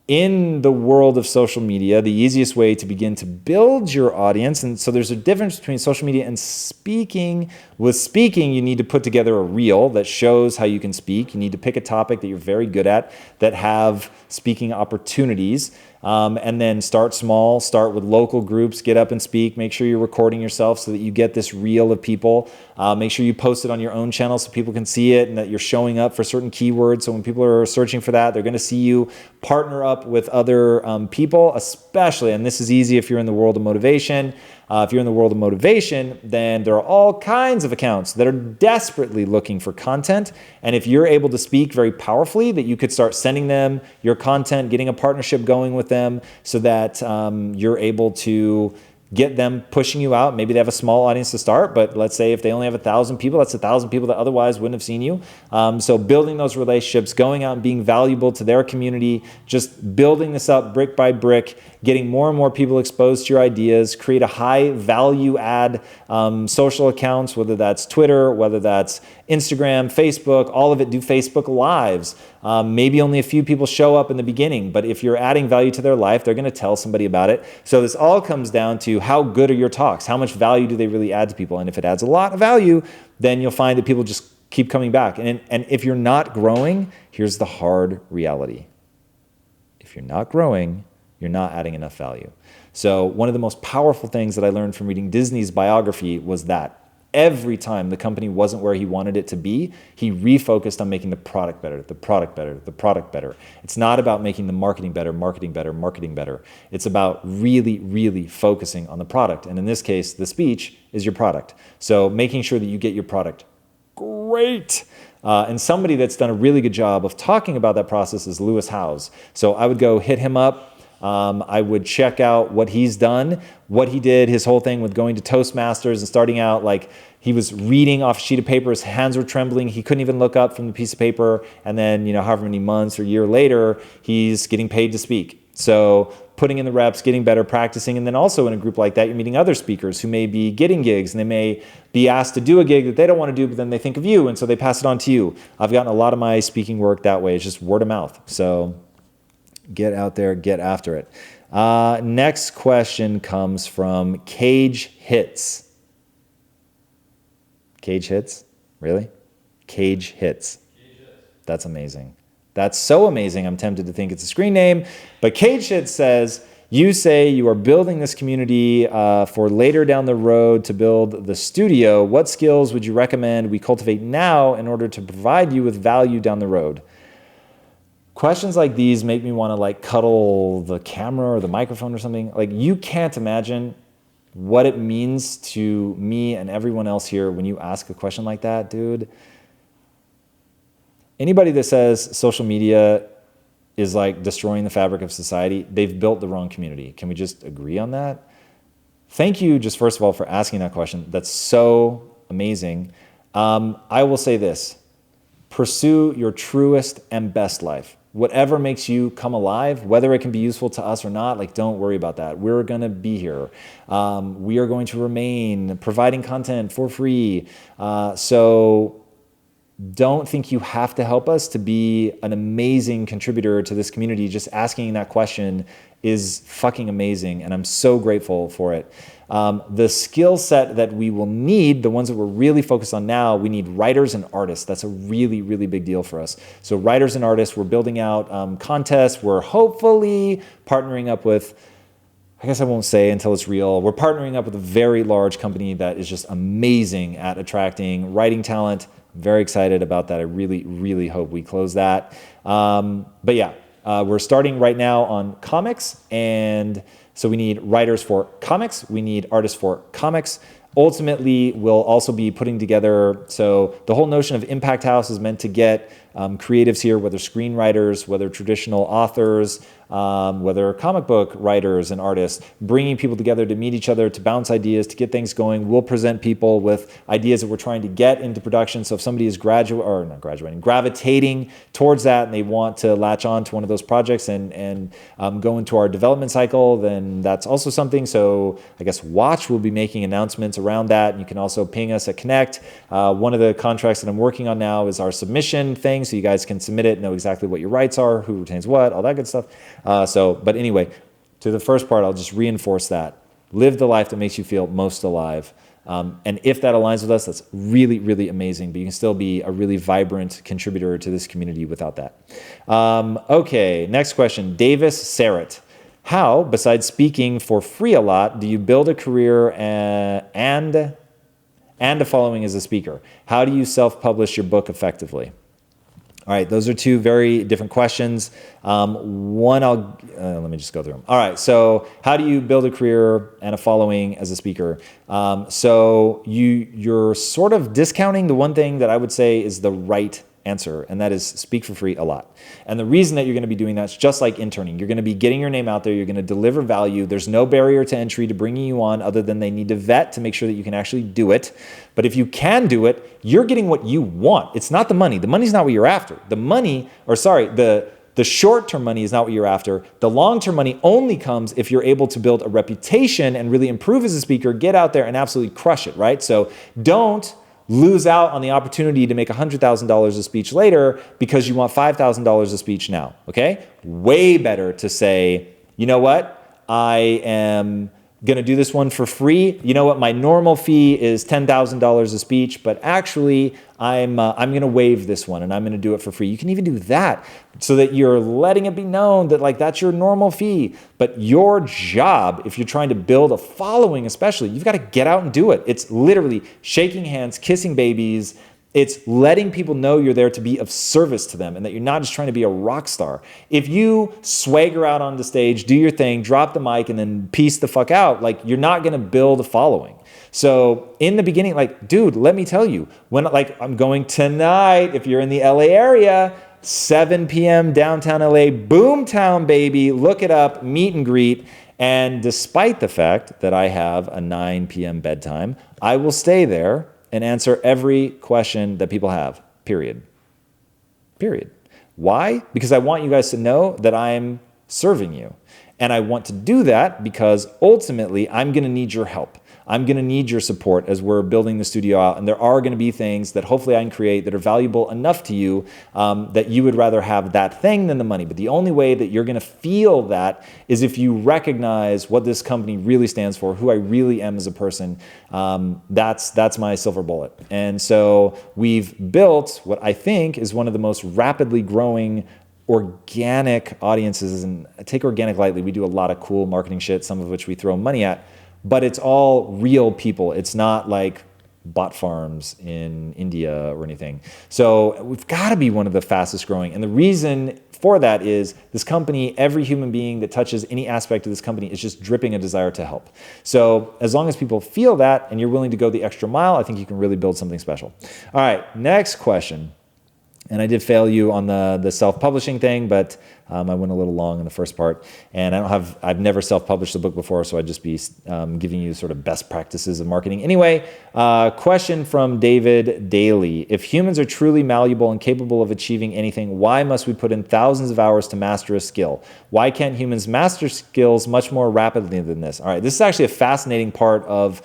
[SPEAKER 1] in the world of social media, the easiest way to begin to build your audience, and so there's a difference between social media and speaking. With speaking, you need to put together a reel that shows how you can speak. You need to pick a topic that you're very good at that have speaking opportunities. And then start small, start with local groups, get up and speak, make sure you're recording yourself so that you get this reel of people. Make sure you post it on your own channel so people can see it and that you're showing up for certain keywords. So when people are searching for that, they're going to see you. Partner up with other people, especially, and this is easy if you're in the world of motivation. If you're in the world of motivation, then there are all kinds of accounts that are desperately looking for content. And if you're able to speak very powerfully, that you could start sending them your content, getting a partnership going with them so that you're able to get them pushing you out. Maybe they have a small audience to start, but let's say if they only have 1,000 people, that's 1,000 people that otherwise wouldn't have seen you. So building those relationships, going out and being valuable to their community, just building this up brick by brick, getting more and more people exposed to your ideas, create a high value add social accounts, whether that's Twitter, whether that's Instagram, Facebook, all of it. Do Facebook Lives. Maybe only a few people show up in the beginning, but if you're adding value to their life, they're going to tell somebody about it. So this all comes down to how good are your talks? How much value do they really add to people? And if it adds a lot of value, then you'll find that people just keep coming back. And if you're not growing, here's the hard reality. If you're not growing, you're not adding enough value. So one of the most powerful things that I learned from reading Disney's biography was that every time the company wasn't where he wanted it to be, he refocused on making the product better, the product better, the product better. It's not about making the marketing better, marketing better, marketing better. It's about really, really focusing on the product. And in this case, the speech is your product. So making sure that you get your product great. And somebody that's done a really good job of talking about that process is Lewis Howes. So I would go hit him up. I would check out what he's done, what he did, his whole thing with going to Toastmasters and starting out like he was reading off a sheet of paper, his hands were trembling, he couldn't even look up from the piece of paper. And then, however many months or year later, he's getting paid to speak. So putting in the reps, getting better, practicing. And then also in a group like that, you're meeting other speakers who may be getting gigs and they may be asked to do a gig that they don't want to do, but then they think of you. And so they pass it on to you. I've gotten a lot of my speaking work that way. It's just word of mouth. So get out there, get after it. Next question comes from Cage Hits. Cage Hits? Really? Cage Hits. That's amazing. That's so amazing, I'm tempted to think it's a screen name. But Cage Hits says, you say you are building this community for later down the road to build the studio. What skills would you recommend we cultivate now in order to provide you with value down the road? Questions like these make me want to like cuddle the camera or the microphone or something. Like you can't imagine what it means to me and everyone else here when you ask a question like that, dude. Anybody that says social media is like destroying the fabric of society, they've built the wrong community. Can we just agree on that? Thank you, just first of all, for asking that question. That's so amazing. I will say this. Pursue your truest and best life. Whatever makes you come alive, whether it can be useful to us or not, like don't worry about that. We're going to be here. We are going to remain providing content for free. So don't think you have to help us to be an amazing contributor to this community. Just asking that question is fucking amazing, and I'm so grateful for it. The skill set that we will need, the ones that we're really focused on now, we need writers and artists. That's a really, really big deal for us. So writers and artists, we're building out contests. We're hopefully partnering up with, I guess I won't say until it's real. We're partnering up with a very large company that is just amazing at attracting writing talent. I'm very excited about that. I really, really hope we close that. But yeah, we're starting right now on comics. And so we need writers for comics. We need artists for comics. Ultimately, we'll also be putting together, so the whole notion of Impact House is meant to get creatives here, whether screenwriters, whether traditional authors, whether comic book writers and artists, bringing people together to meet each other, to bounce ideas, to get things going. We'll present people with ideas that we're trying to get into production. So if somebody is gravitating towards that and they want to latch on to one of those projects and go into our development cycle, then that's also something. So I guess watch, we'll be making announcements around that. And you can also ping us at Connect. One of the contracts that I'm working on now is our submission thing. So you guys can submit it, know exactly what your rights are, who retains what, all that good stuff. But anyway, to the first part, I'll just reinforce that. Live the life that makes you feel most alive. And if that aligns with us, that's really, really amazing. But you can still be a really vibrant contributor to this community without that. Okay, next question. Davis Sarrett. How, besides speaking for free a lot, do you build a career and a following as a speaker? How do you self-publish your book effectively? All right, those are two very different questions. Let me just go through them. All right, so how do you build a career and a following as a speaker? So you're sort of discounting the one thing that I would say is the right answer, and that is speak for free a lot. And the reason that you're going to be doing that is just like interning. You're going to be getting your name out there. You're going to deliver value. There's no barrier to entry to bringing you on other than they need to vet to make sure that you can actually do it. But if you can do it, you're getting what you want. It's not the money. The money's not what you're after. The short-term money is not what you're after. The long-term money only comes if you're able to build a reputation and really improve as a speaker, get out there and absolutely crush it, right? So don't lose out on the opportunity to make $100,000 a speech later because you want $5,000 a speech now, okay? Way better to say, you know what? I am going to do this one for free. You know what? My normal fee is $10,000 a speech, but actually I'm going to waive this one and I'm going to do it for free. You can even do that so that you're letting it be known that like that's your normal fee. But your job, if you're trying to build a following especially, you've got to get out and do it. It's literally shaking hands, kissing babies. It's letting people know you're there to be of service to them and that you're not just trying to be a rock star. If you swagger out on the stage, do your thing, drop the mic, and then peace the fuck out, like you're not going to build a following. So in the beginning, like, dude, let me tell you, when like I'm going tonight, if you're in the LA area, 7 p.m. downtown LA, Boomtown, baby, look it up, meet and greet. And despite the fact that I have a 9 p.m. bedtime, I will stay there and answer every question that people have, period. Period. Why? Because I want you guys to know that I'm serving you. And I want to do that because ultimately I'm going to need your help. I'm going to need your support as we're building the studio out. And there are going to be things that hopefully I can create that are valuable enough to you that you would rather have that thing than the money. But the only way that you're going to feel that is if you recognize what this company really stands for, who I really am as a person. That's my silver bullet. And so we've built what I think is one of the most rapidly growing organic audiences. And take organic lightly. We do a lot of cool marketing shit, some of which we throw money at. But it's all real people. It's not like bot farms in India or anything. So we've got to be one of the fastest growing. And the reason for that is this company, every human being that touches any aspect of this company is just dripping a desire to help. So as long as people feel that and you're willing to go the extra mile, I think you can really build something special. All right, next question. And I did fail you on the self-publishing thing, but I went a little long in the first part. And I've never self-published a book before, so I'd just be giving you sort of best practices of marketing. Anyway, question from David Daly. If humans are truly malleable and capable of achieving anything, why must we put in thousands of hours to master a skill? Why can't humans master skills much more rapidly than this? All right, this is actually a fascinating part of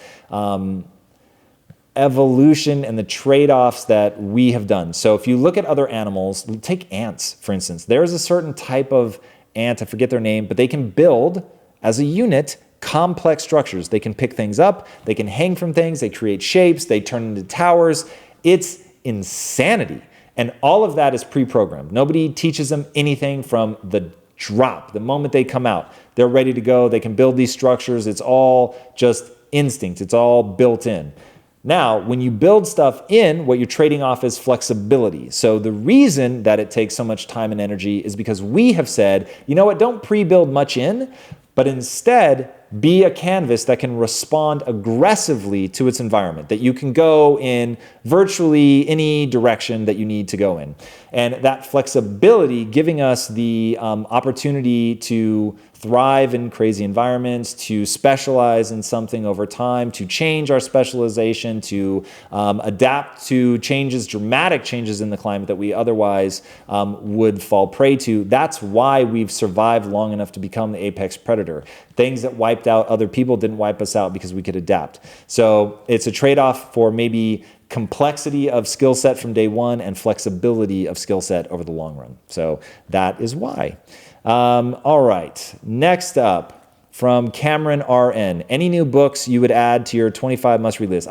[SPEAKER 1] evolution and the trade-offs that we have done. So if you look at other animals, take ants, for instance. There's a certain type of ant, I forget their name, but they can build, as a unit, complex structures. They can pick things up, they can hang from things, they create shapes, they turn into towers. It's insanity. And all of that is pre-programmed. Nobody teaches them anything from the drop. The moment they come out, they're ready to go. They can build these structures. It's all just instinct. It's all built in. Now, when you build stuff in, what you're trading off is flexibility. So the reason that it takes so much time and energy is because we have said, you know what, don't pre-build much in, but instead be a canvas that can respond aggressively to its environment, that you can go in virtually any direction that you need to go in. And that flexibility giving us the opportunity to thrive in crazy environments, to specialize in something over time, to change our specialization, to adapt to changes, dramatic changes in the climate that we otherwise would fall prey to. That's why we've survived long enough to become the apex predator. Things that wiped out other people didn't wipe us out because we could adapt. So it's a trade-off for maybe complexity of skill set from day one and flexibility of skill set over the long run. So that is why. All right, next up from Cameron RN. Any new books you would add to your 25 must-read list?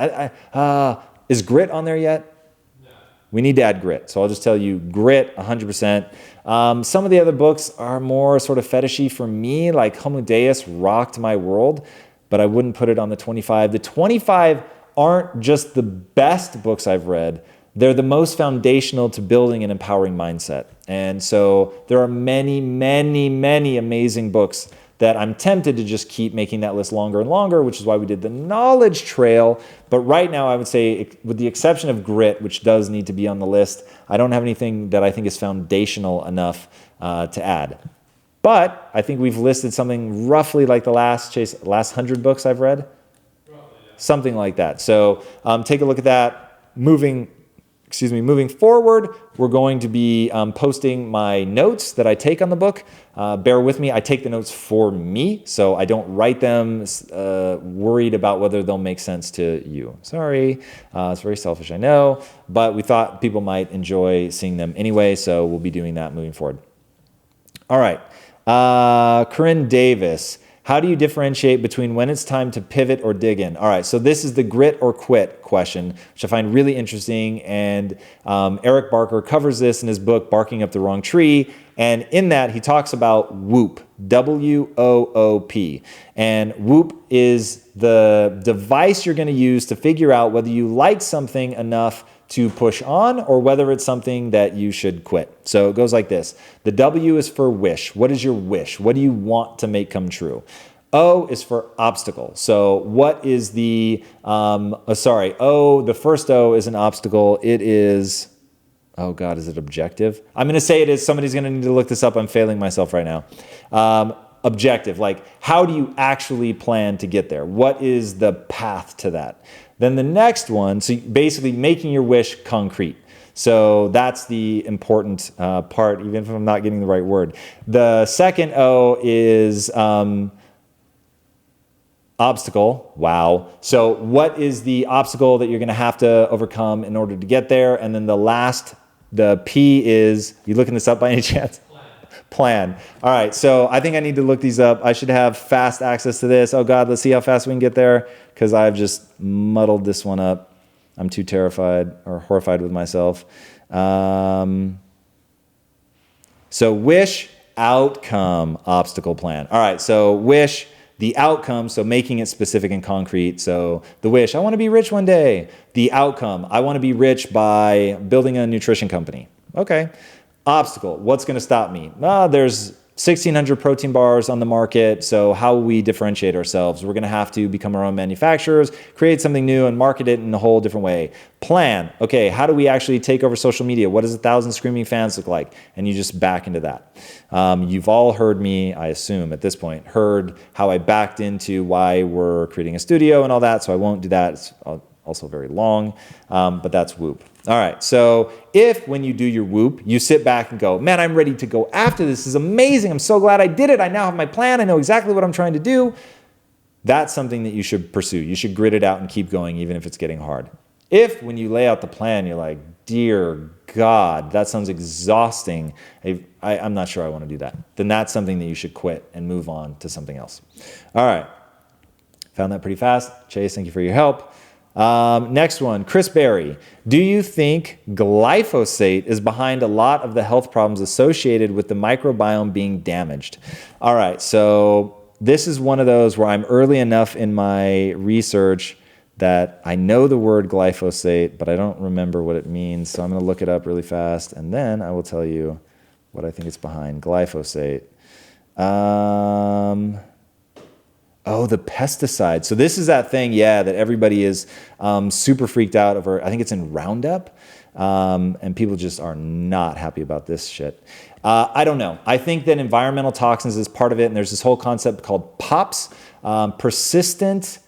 [SPEAKER 1] Is Grit on there yet? No. We need to add Grit. So I'll just tell you, Grit, 100%. Some of the other books are more sort of fetishy for me, like Homo Deus rocked my world, but I wouldn't put it on the 25. The 25 aren't just the best books I've read. They're the most foundational to building an empowering mindset. And so there are many, many, many amazing books that I'm tempted to just keep making that list longer and longer, which is why we did the knowledge trail. But right now, I would say, with the exception of Grit, which does need to be on the list, I don't have anything that I think is foundational enough to add. But I think we've listed something roughly like the last 100 books I've read. Roughly, yeah. Something like that. So take a look at that. Moving forward, we're going to be posting my notes that I take on the book. Bear with me. I take the notes for me, so I don't write them worried about whether they'll make sense to you. Sorry. It's very selfish, I know, but we thought people might enjoy seeing them anyway, so we'll be doing that moving forward. All right. Corinne Davis. How do you differentiate between when it's time to pivot or dig in? All right, so this is the grit or quit question, which I find really interesting. And Eric Barker covers this in his book, Barking Up the Wrong Tree. And in that, he talks about WOOP, W-O-O-P. And WOOP is the device you're going to use to figure out whether you like something enough to push on or whether it's something that you should quit. So it goes like this. The W is for wish. What is your wish? What do you want to make come true? O is for obstacle. So what is the, the first O is an obstacle. It is, oh God, is it objective? I'm going to say it is. Somebody's going to need to look this up. I'm failing myself right now. Objective, like how do you actually plan to get there? What is the path to that? Then the next one, so basically making your wish concrete. So that's the important part, even if I'm not getting the right word. The second O is obstacle. Wow. So what is the obstacle that you're going to have to overcome in order to get there? And then the P is, you looking this up by any chance? Plan. All right, so I think I need to look these up. I should have fast access to this. Oh God, let's see how fast we can get there, because I've just muddled this one up. I'm too terrified or horrified with myself. So wish, outcome, obstacle, plan. All right, so wish, the outcome, so making it specific and concrete. So the wish, I want to be rich one day. The outcome, I want to be rich by building a nutrition company. Okay. Obstacle, what's going to stop me? There's 1,600 protein bars on the market, so how will we differentiate ourselves? We're going to have to become our own manufacturers, create something new, and market it in a whole different way. Plan, okay, how do we actually take over social media? What does 1,000 screaming fans look like? And you just back into that. You've all heard me, I assume at this point, heard how I backed into why we're creating a studio and all that, so I won't do that. It's also very long, but that's Whoop. All right, so if when you do your Whoop, you sit back and go, man, I'm ready to go after this. This is amazing. I'm so glad I did it. I now have my plan. I know exactly what I'm trying to do. That's something that you should pursue. You should grit it out and keep going, even if it's getting hard. If when you lay out the plan, you're like, dear God, that sounds exhausting. I'm not sure I want to do that. Then that's something that you should quit and move on to something else. All right, found that pretty fast. Chase, thank you for your help. Next one, Chris Berry. Do you think glyphosate is behind a lot of the health problems associated with the microbiome being damaged? All right, so this is one of those where I'm early enough in my research that I know the word glyphosate, but I don't remember what it means. So I'm going to look it up really fast, and then I will tell you what I think it's behind. Glyphosate. Oh, the pesticides. So this is that thing, that everybody is super freaked out over. I think it's in Roundup, and people just are not happy about this shit. I don't know. I think that environmental toxins is part of it, and there's this whole concept called POPs, persistent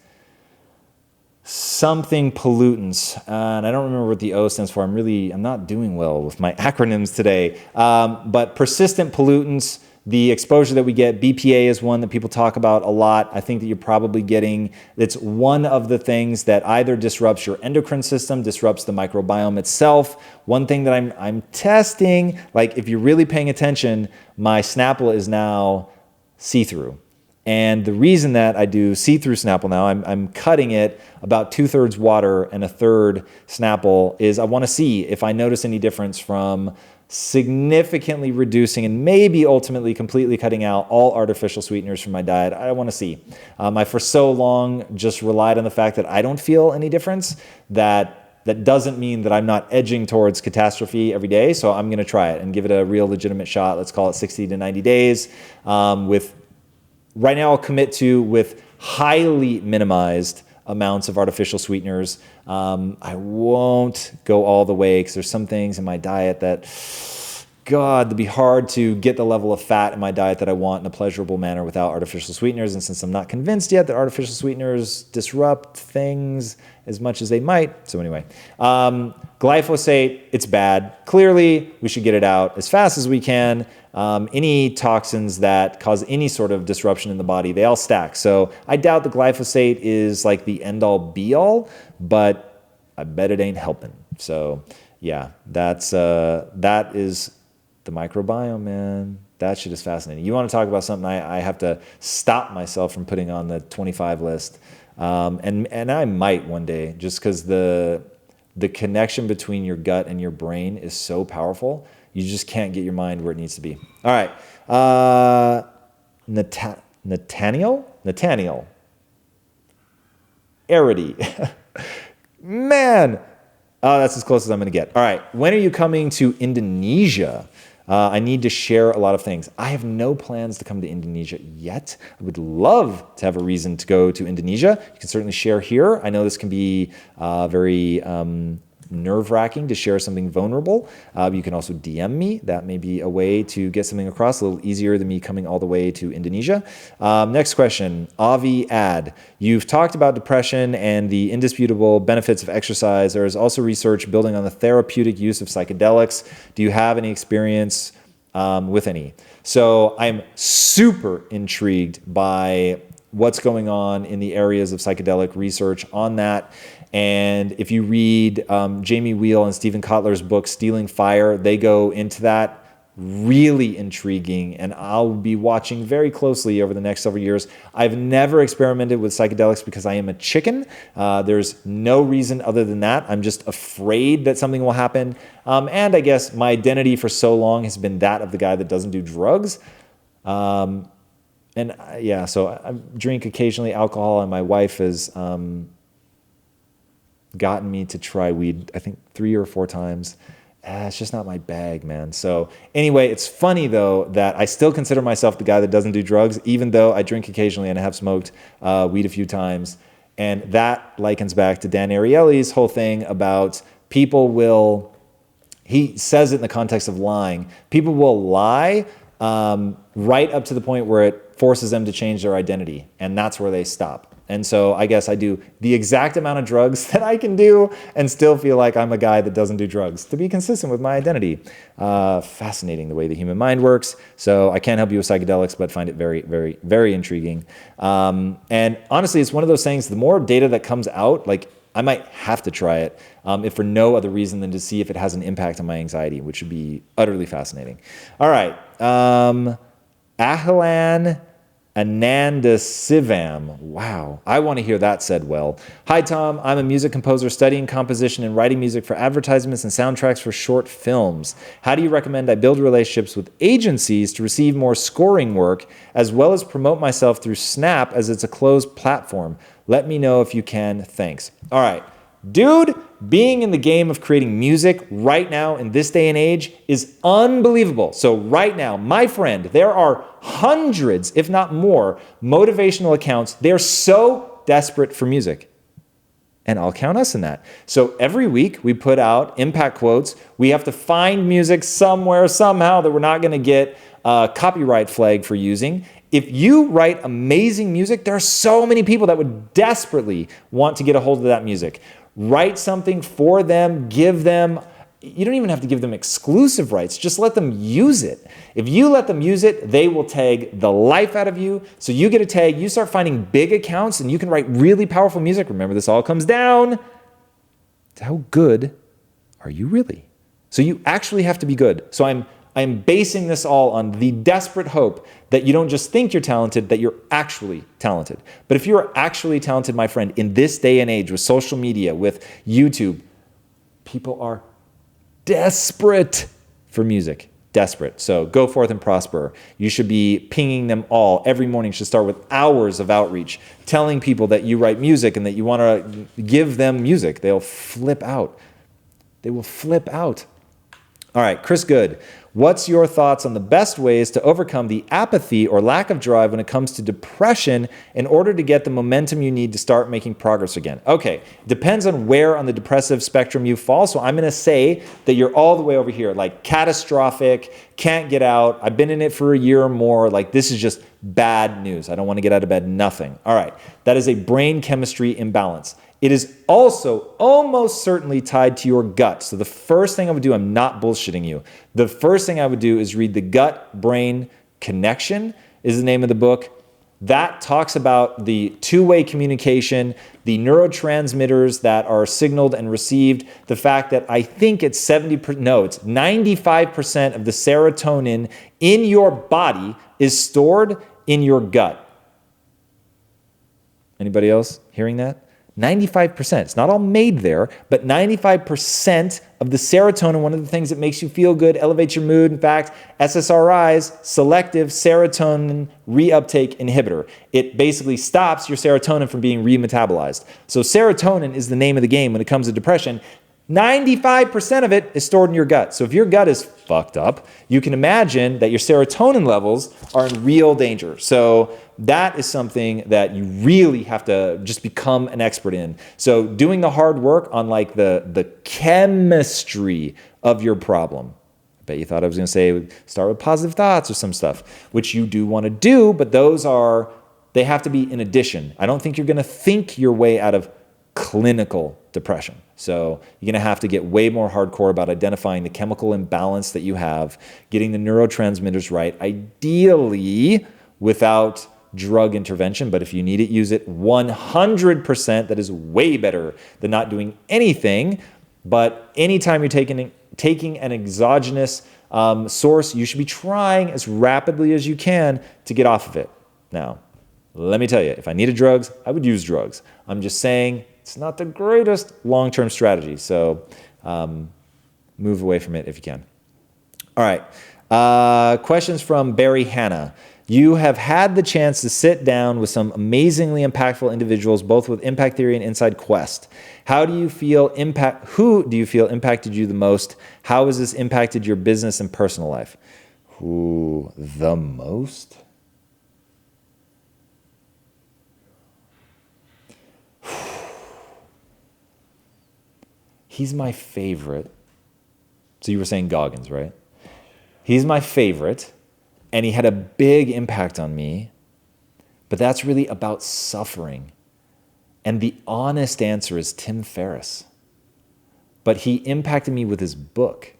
[SPEAKER 1] something pollutants, and I don't remember what the O stands for. I'm not doing well with my acronyms today, but persistent pollutants. The exposure that we get, BPA is one that people talk about a lot. I think that you're probably getting, it's one of the things that either disrupts your endocrine system, disrupts the microbiome itself. One thing that I'm testing, like if you're really paying attention, my Snapple is now see-through. And the reason that I do see-through Snapple now, I'm cutting it about 2/3 water and 1/3 Snapple, is I want to see if I notice any difference from significantly reducing and maybe ultimately completely cutting out all artificial sweeteners from my diet. I want to see. I for so long just relied on the fact that I don't feel any difference, that doesn't mean that I'm not edging towards catastrophe every day. So I'm going to try it and give it a real legitimate shot. Let's call it 60 to 90 days. Right now I'll commit to with highly minimized amounts of artificial sweeteners. I won't go all the way because there's some things in my diet that, God, it'd be hard to get the level of fat in my diet that I want in a pleasurable manner without artificial sweeteners. And since I'm not convinced yet that artificial sweeteners disrupt things as much as they might. So anyway, glyphosate, it's bad. Clearly, we should get it out as fast as we can. Any toxins that cause any sort of disruption in the body, they all stack. So I doubt the glyphosate is like the end-all be-all, but I bet it ain't helping. So yeah, that is the microbiome, man. That shit is fascinating. You want to talk about something I have to stop myself from putting on the 25 list. And I might one day, just because the connection between your gut and your brain is so powerful. You just can't get your mind where it needs to be. All right. Nathaniel? Arity. Man. Oh, that's as close as I'm going to get. All right. When are you coming to Indonesia? I need to share a lot of things. I have no plans to come to Indonesia yet. I would love to have a reason to go to Indonesia. You can certainly share here. I know this can be very nerve-wracking to share something vulnerable. You can also DM me. That may be a way to get something across, a little easier than me coming all the way to Indonesia. Next question, Avi Ad. You've talked about depression and the indisputable benefits of exercise. There is also research building on the therapeutic use of psychedelics. Do you have any experience with any? So I'm super intrigued by what's going on in the areas of psychedelic research on that. And if you read Jamie Wheel and Stephen Kotler's book, Stealing Fire, they go into that. Really intriguing, and I'll be watching very closely over the next several years. I've never experimented with psychedelics because I am a chicken. There's no reason other than that. I'm just afraid that something will happen. And I guess my identity for so long has been that of the guy that doesn't do drugs. So I drink occasionally alcohol, and my wife has gotten me to try weed, I think 3 or 4 times. It's just not my bag, man. So anyway, it's funny though that I still consider myself the guy that doesn't do drugs, even though I drink occasionally and I have smoked weed a few times. And that likens back to Dan Ariely's whole thing about he says it in the context of lying. People will lie right up to the point where it forces them to change their identity. And that's where they stop. And so I guess I do the exact amount of drugs that I can do and still feel like I'm a guy that doesn't do drugs to be consistent with my identity. Fascinating the way the human mind works. So I can't help you with psychedelics, but find it very, very, very intriguing. And honestly, it's one of those things, the more data that comes out, like I might have to try it if for no other reason than to see if it has an impact on my anxiety, which would be utterly fascinating. All right. Ahilan Anandasivam. Wow. I want to hear that said well. Hi, Tom. I'm a music composer studying composition and writing music for advertisements and soundtracks for short films. How do you recommend I build relationships with agencies to receive more scoring work, as well as promote myself through Snap as it's a closed platform? Let me know if you can. Thanks. All right. Dude, being in the game of creating music right now in this day and age is unbelievable. So right now, my friend, there are hundreds, if not more, motivational accounts. They're so desperate for music. And I'll count us in that. So every week we put out impact quotes. We have to find music somewhere, somehow, that we're not going to get a copyright flag for using. If you write amazing music, there are so many people that would desperately want to get a hold of that music. Write something for them, give them, you don't even have to give them exclusive rights, just let them use it. If you let them use it, they will tag the life out of you. So you get a tag, you start finding big accounts, and you can write really powerful music. Remember, this all comes down to how good are you really? So you actually have to be good. So I'm basing this all on the desperate hope that you don't just think you're talented, that you're actually talented. But if you're actually talented, my friend, in this day and age with social media, with YouTube, people are desperate for music. Desperate. So go forth and prosper. You should be pinging them all. Every morning should start with hours of outreach, telling people that you write music and that you want to give them music. They'll flip out. They will flip out. All right, Chris Good. What's your thoughts on the best ways to overcome the apathy or lack of drive when it comes to depression in order to get the momentum you need to start making progress again? Okay, depends on where on the depressive spectrum you fall. So I'm going to say that you're all the way over here, like catastrophic, can't get out. I've been in it for a year or more. Like this is just bad news. I don't want to get out of bed, nothing. All right, that is a brain chemistry imbalance. It is also almost certainly tied to your gut. So the first thing I would do, I'm not bullshitting you. The first thing I would do is read The Gut-Brain Connection is the name of the book. That talks about the two-way communication, the neurotransmitters that are signaled and received, the fact that I think it's 95% of the serotonin in your body is stored in your gut. Anybody else hearing that? 95%. It's not all made there, but 95% of the serotonin, one of the things that makes you feel good, elevates your mood. In fact, SSRIs, selective serotonin reuptake inhibitor. It basically stops your serotonin from being remetabolized. So serotonin is the name of the game when it comes to depression. 95% of it is stored in your gut. So if your gut is fucked up, you can imagine that your serotonin levels are in real danger. So that is something that you really have to just become an expert in. So doing the hard work on like the chemistry of your problem. I bet you thought I was gonna say start with positive thoughts or some stuff, which you do wanna do, but they have to be in addition. I don't think you're gonna think your way out of clinical depression. So you're gonna have to get way more hardcore about identifying the chemical imbalance that you have, getting the neurotransmitters right, ideally without drug intervention, but if you need it, use it 100%. That is way better than not doing anything. But anytime you're taking an exogenous source, you should be trying as rapidly as you can to get off of it. Now, let me tell you, if I needed drugs, I would use drugs. I'm just saying it's not the greatest long-term strategy. So move away from it if you can. All right. Questions from Barry Hanna. You have had the chance to sit down with some amazingly impactful individuals, both with Impact Theory and Inside Quest. Who do you feel impacted you the most? How has this impacted your business and personal life? Who the most? He's my favorite. So you were saying Goggins, right? He's my favorite, and he had a big impact on me, but that's really about suffering. And the honest answer is Tim Ferriss. But he impacted me with his book.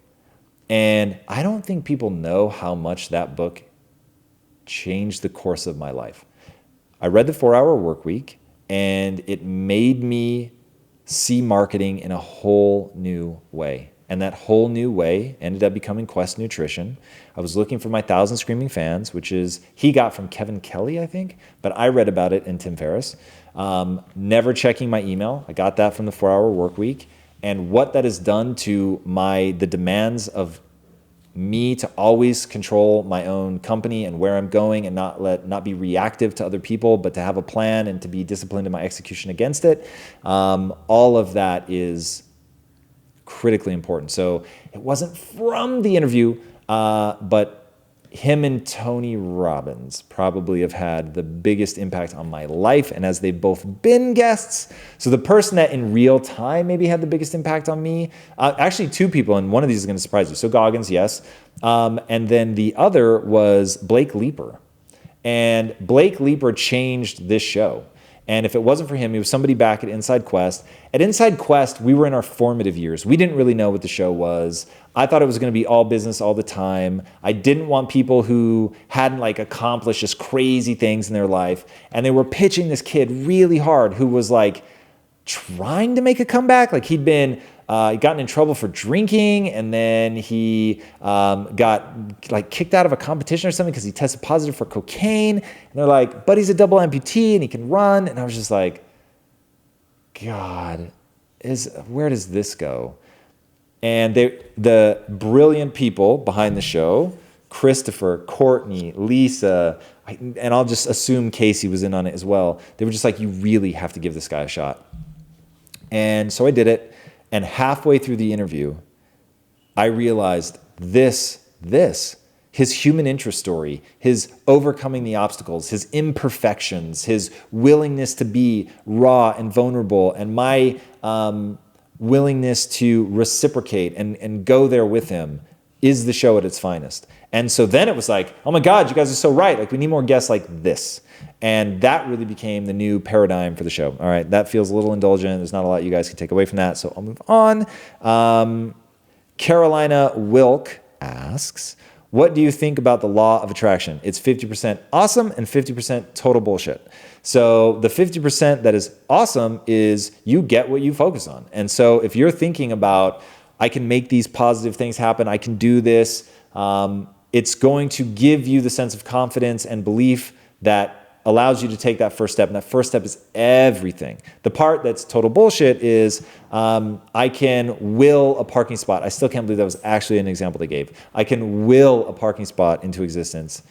[SPEAKER 1] And I don't think people know how much that book changed the course of my life. I read the 4-Hour Workweek, and it made me see marketing in a whole new way. And that whole new way ended up becoming Quest Nutrition. I was looking for my 1,000 Screaming Fans, which he got from Kevin Kelly, I think, but I read about it in Tim Ferriss. Never checking my email. I got that from the 4-Hour Workweek. And what that has done to the demands of me to always control my own company and where I'm going and not be reactive to other people, but to have a plan and to be disciplined in my execution against it. All of that is critically important. So it wasn't from the interview, but him and Tony Robbins probably have had the biggest impact on my life, and as they've both been guests. So the person that in real time maybe had the biggest impact on me, actually two people, and one of these is going to surprise you. So Goggins, yes. And then the other was Blake Leeper. And Blake Leeper changed this show. And if it wasn't for him, he was somebody back at Inside Quest. At Inside Quest, we were in our formative years. We didn't really know what the show was. I thought it was going to be all business all the time. I didn't want people who hadn't accomplished just crazy things in their life. And they were pitching this kid really hard who was trying to make a comeback. He'd gotten in trouble for drinking, and then he got kicked out of a competition or something because he tested positive for cocaine. And they're like, but he's a double amputee and he can run. And I was just like, God, where does this go? And the brilliant people behind the show, Christopher, Courtney, Lisa, and I'll just assume Casey was in on it as well. They were just like, you really have to give this guy a shot. And so I did it. And halfway through the interview, I realized his human interest story, his overcoming the obstacles, his imperfections, his willingness to be raw and vulnerable, and my willingness to reciprocate and go there with him is the show at its finest. And so then it was like, oh my God, you guys are so right. We need more guests like this. And that really became the new paradigm for the show. All right, that feels a little indulgent. There's not a lot you guys can take away from that, so I'll move on. Carolina Wilk asks, what do you think about the law of attraction? It's 50% awesome and 50% total bullshit. So the 50% that is awesome is you get what you focus on. And so if you're thinking about, I can make these positive things happen, I can do this, it's going to give you the sense of confidence and belief that allows you to take that first step. And that first step is everything. The part that's total bullshit is I can will a parking spot. I still can't believe that was actually an example they gave. I can will a parking spot into existence.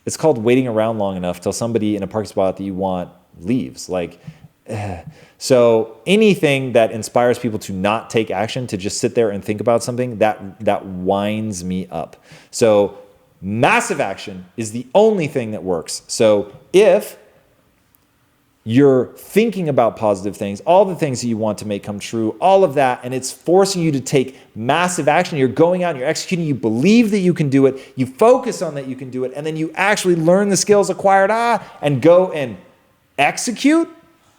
[SPEAKER 1] It's called waiting around long enough till somebody in a parking spot that you want leaves. So anything that inspires people to not take action, to just sit there and think about something, that winds me up. So massive action is the only thing that works. So if you're thinking about positive things, all the things that you want to make come true, all of that, and it's forcing you to take massive action. You're going out and you're executing, you believe that you can do it, you focus on that you can do it, and then you actually learn the skills acquired, and go and execute,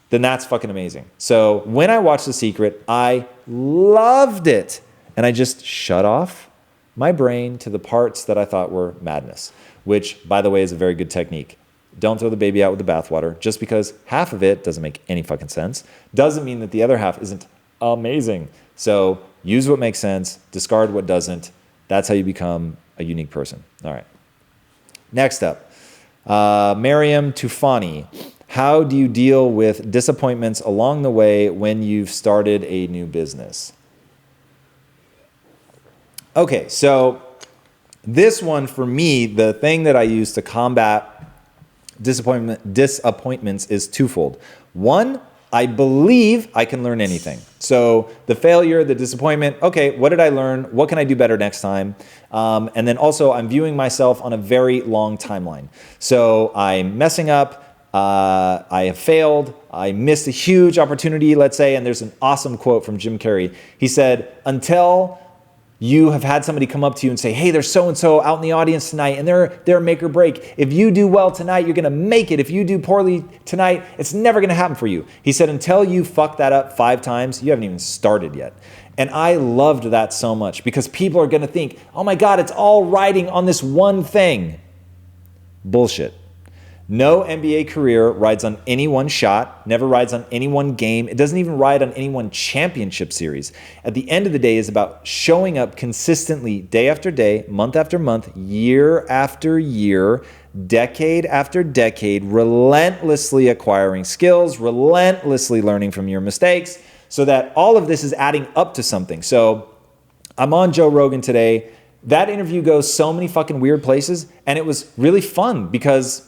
[SPEAKER 1] then that's fucking amazing. So when I watched The Secret, I loved it. And I just shut off my brain to the parts that I thought were madness, which, by the way, is a very good technique. Don't throw the baby out with the bathwater. Just because half of it doesn't make any fucking sense doesn't mean that the other half isn't amazing. So use what makes sense, discard what doesn't. That's how you become a unique person. All right. Next up, Mariam Tufani. How do you deal with disappointments along the way when you've started a new business? Okay, so this one for me, the thing that I use to combat disappointments is twofold. One, I believe I can learn anything. So the failure, the disappointment, okay, what did I learn? What can I do better next time? And then also I'm viewing myself on a very long timeline. So I'm messing up, I have failed, I missed a huge opportunity, let's say, and there's an awesome quote from Jim Carrey. He said, until you have had somebody come up to you and say, hey, there's so-and-so out in the audience tonight, and they're make or break. If you do well tonight, you're gonna make it. If you do poorly tonight, it's never gonna happen for you. He said, until you fuck that up 5 times, you haven't even started yet. And I loved that so much because people are gonna think, oh my God, it's all riding on this one thing. Bullshit. No NBA career rides on any one shot, never rides on any one game. It doesn't even ride on any one championship series. At the end of the day, it's about showing up consistently day after day, month after month, year after year, decade after decade, relentlessly acquiring skills, relentlessly learning from your mistakes, so that all of this is adding up to something. So I'm on Joe Rogan today. That interview goes so many fucking weird places, and it was really fun because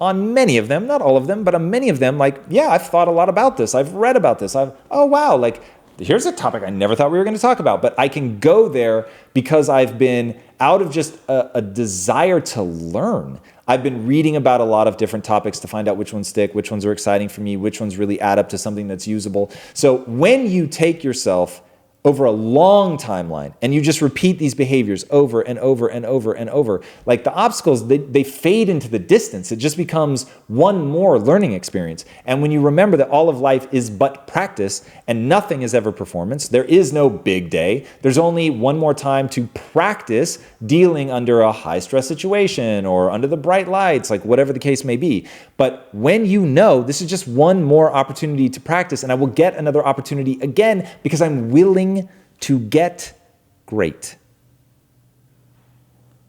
[SPEAKER 1] on many of them, not all of them, but on many of them, like, yeah, I've thought a lot about this. I've read about this. Oh, wow, like, here's a topic I never thought we were going to talk about. But I can go there because I've been out of just a desire to learn. I've been reading about a lot of different topics to find out which ones stick, which ones are exciting for me, which ones really add up to something that's usable. So when you take yourself over a long timeline and you just repeat these behaviors over and over and over and over, like the obstacles, they fade into the distance. It just becomes one more learning experience. And when you remember that all of life is but practice and nothing is ever performance, there is no big day. There's only one more time to practice dealing under a high stress situation or under the bright lights, like whatever the case may be. But when you know this is just one more opportunity to practice, and I will get another opportunity again because I'm willing to get great.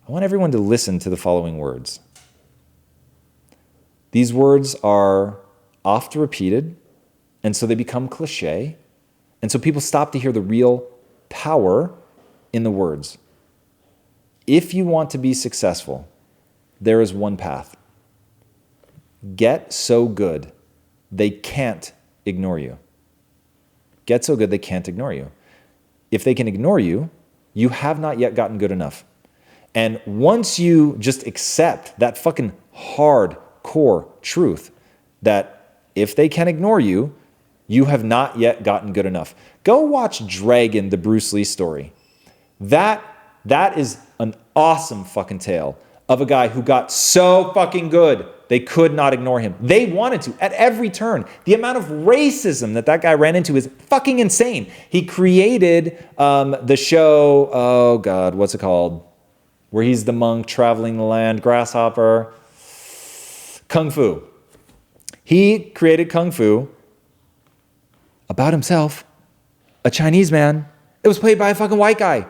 [SPEAKER 1] I want everyone to listen to the following words. These words are oft repeated, and so they become cliche, and so people stop to hear the real power in the words. If you want to be successful, there is one path. Get so good they can't ignore you. Get so good they can't ignore you. If they can ignore you, you have not yet gotten good enough. And once you just accept that fucking hardcore truth that if they can ignore you, you have not yet gotten good enough. Go watch Dragon, the Bruce Lee story. That is an awesome fucking tale of a guy who got so fucking good they could not ignore him. They wanted to at every turn. The amount of racism that guy ran into is fucking insane. He created the show, oh God, what's it called? Where he's the monk traveling the land, grasshopper, Kung Fu. He created Kung Fu about himself, a Chinese man. It was played by a fucking white guy.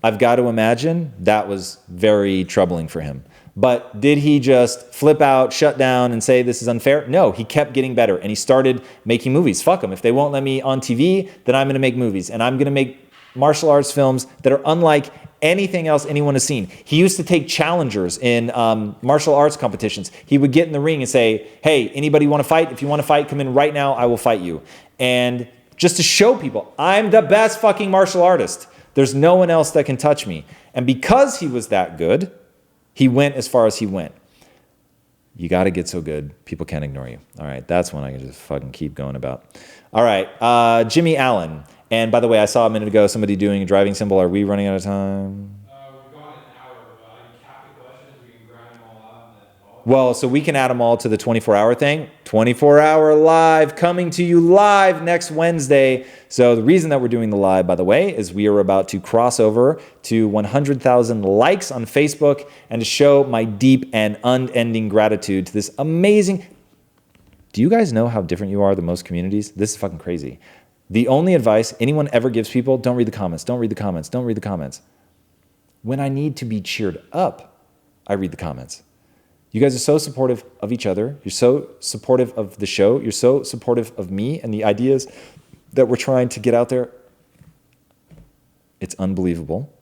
[SPEAKER 1] I've got to imagine that was very troubling for him. But did he just flip out, shut down, and say this is unfair? No, he kept getting better, and he started making movies. Fuck them. If they won't let me on TV, then I'm going to make movies, and I'm going to make martial arts films that are unlike anything else anyone has seen. He used to take challengers in martial arts competitions. He would get in the ring and say, hey, anybody want to fight? If you want to fight, come in right now. I will fight you. And just to show people, I'm the best fucking martial artist. There's no one else that can touch me. And because he was that good, he went as far as he went. You got to get so good, people can't ignore you. All right, that's one I can just fucking keep going about. All right, Jimmy Allen. And by the way, I saw a minute ago somebody doing a driving symbol. Are we running out of time?
[SPEAKER 2] We've gone an hour, but I can cap the questions. We can grind them all out and then call it.
[SPEAKER 1] Well, so we can add them all to the 24-hour thing. 24-hour live, coming to you live next Wednesday. So the reason that we're doing the live, by the way, is we are about to cross over to 100,000 likes on Facebook and to show my deep and unending gratitude to this amazing... Do you guys know how different you are than most communities? This is fucking crazy. The only advice anyone ever gives people, don't read the comments, don't read the comments, don't read the comments. When I need to be cheered up, I read the comments. You guys are so supportive of each other. You're so supportive of the show. You're so supportive of me and the ideas that we're trying to get out there. It's unbelievable.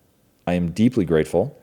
[SPEAKER 1] I am deeply grateful.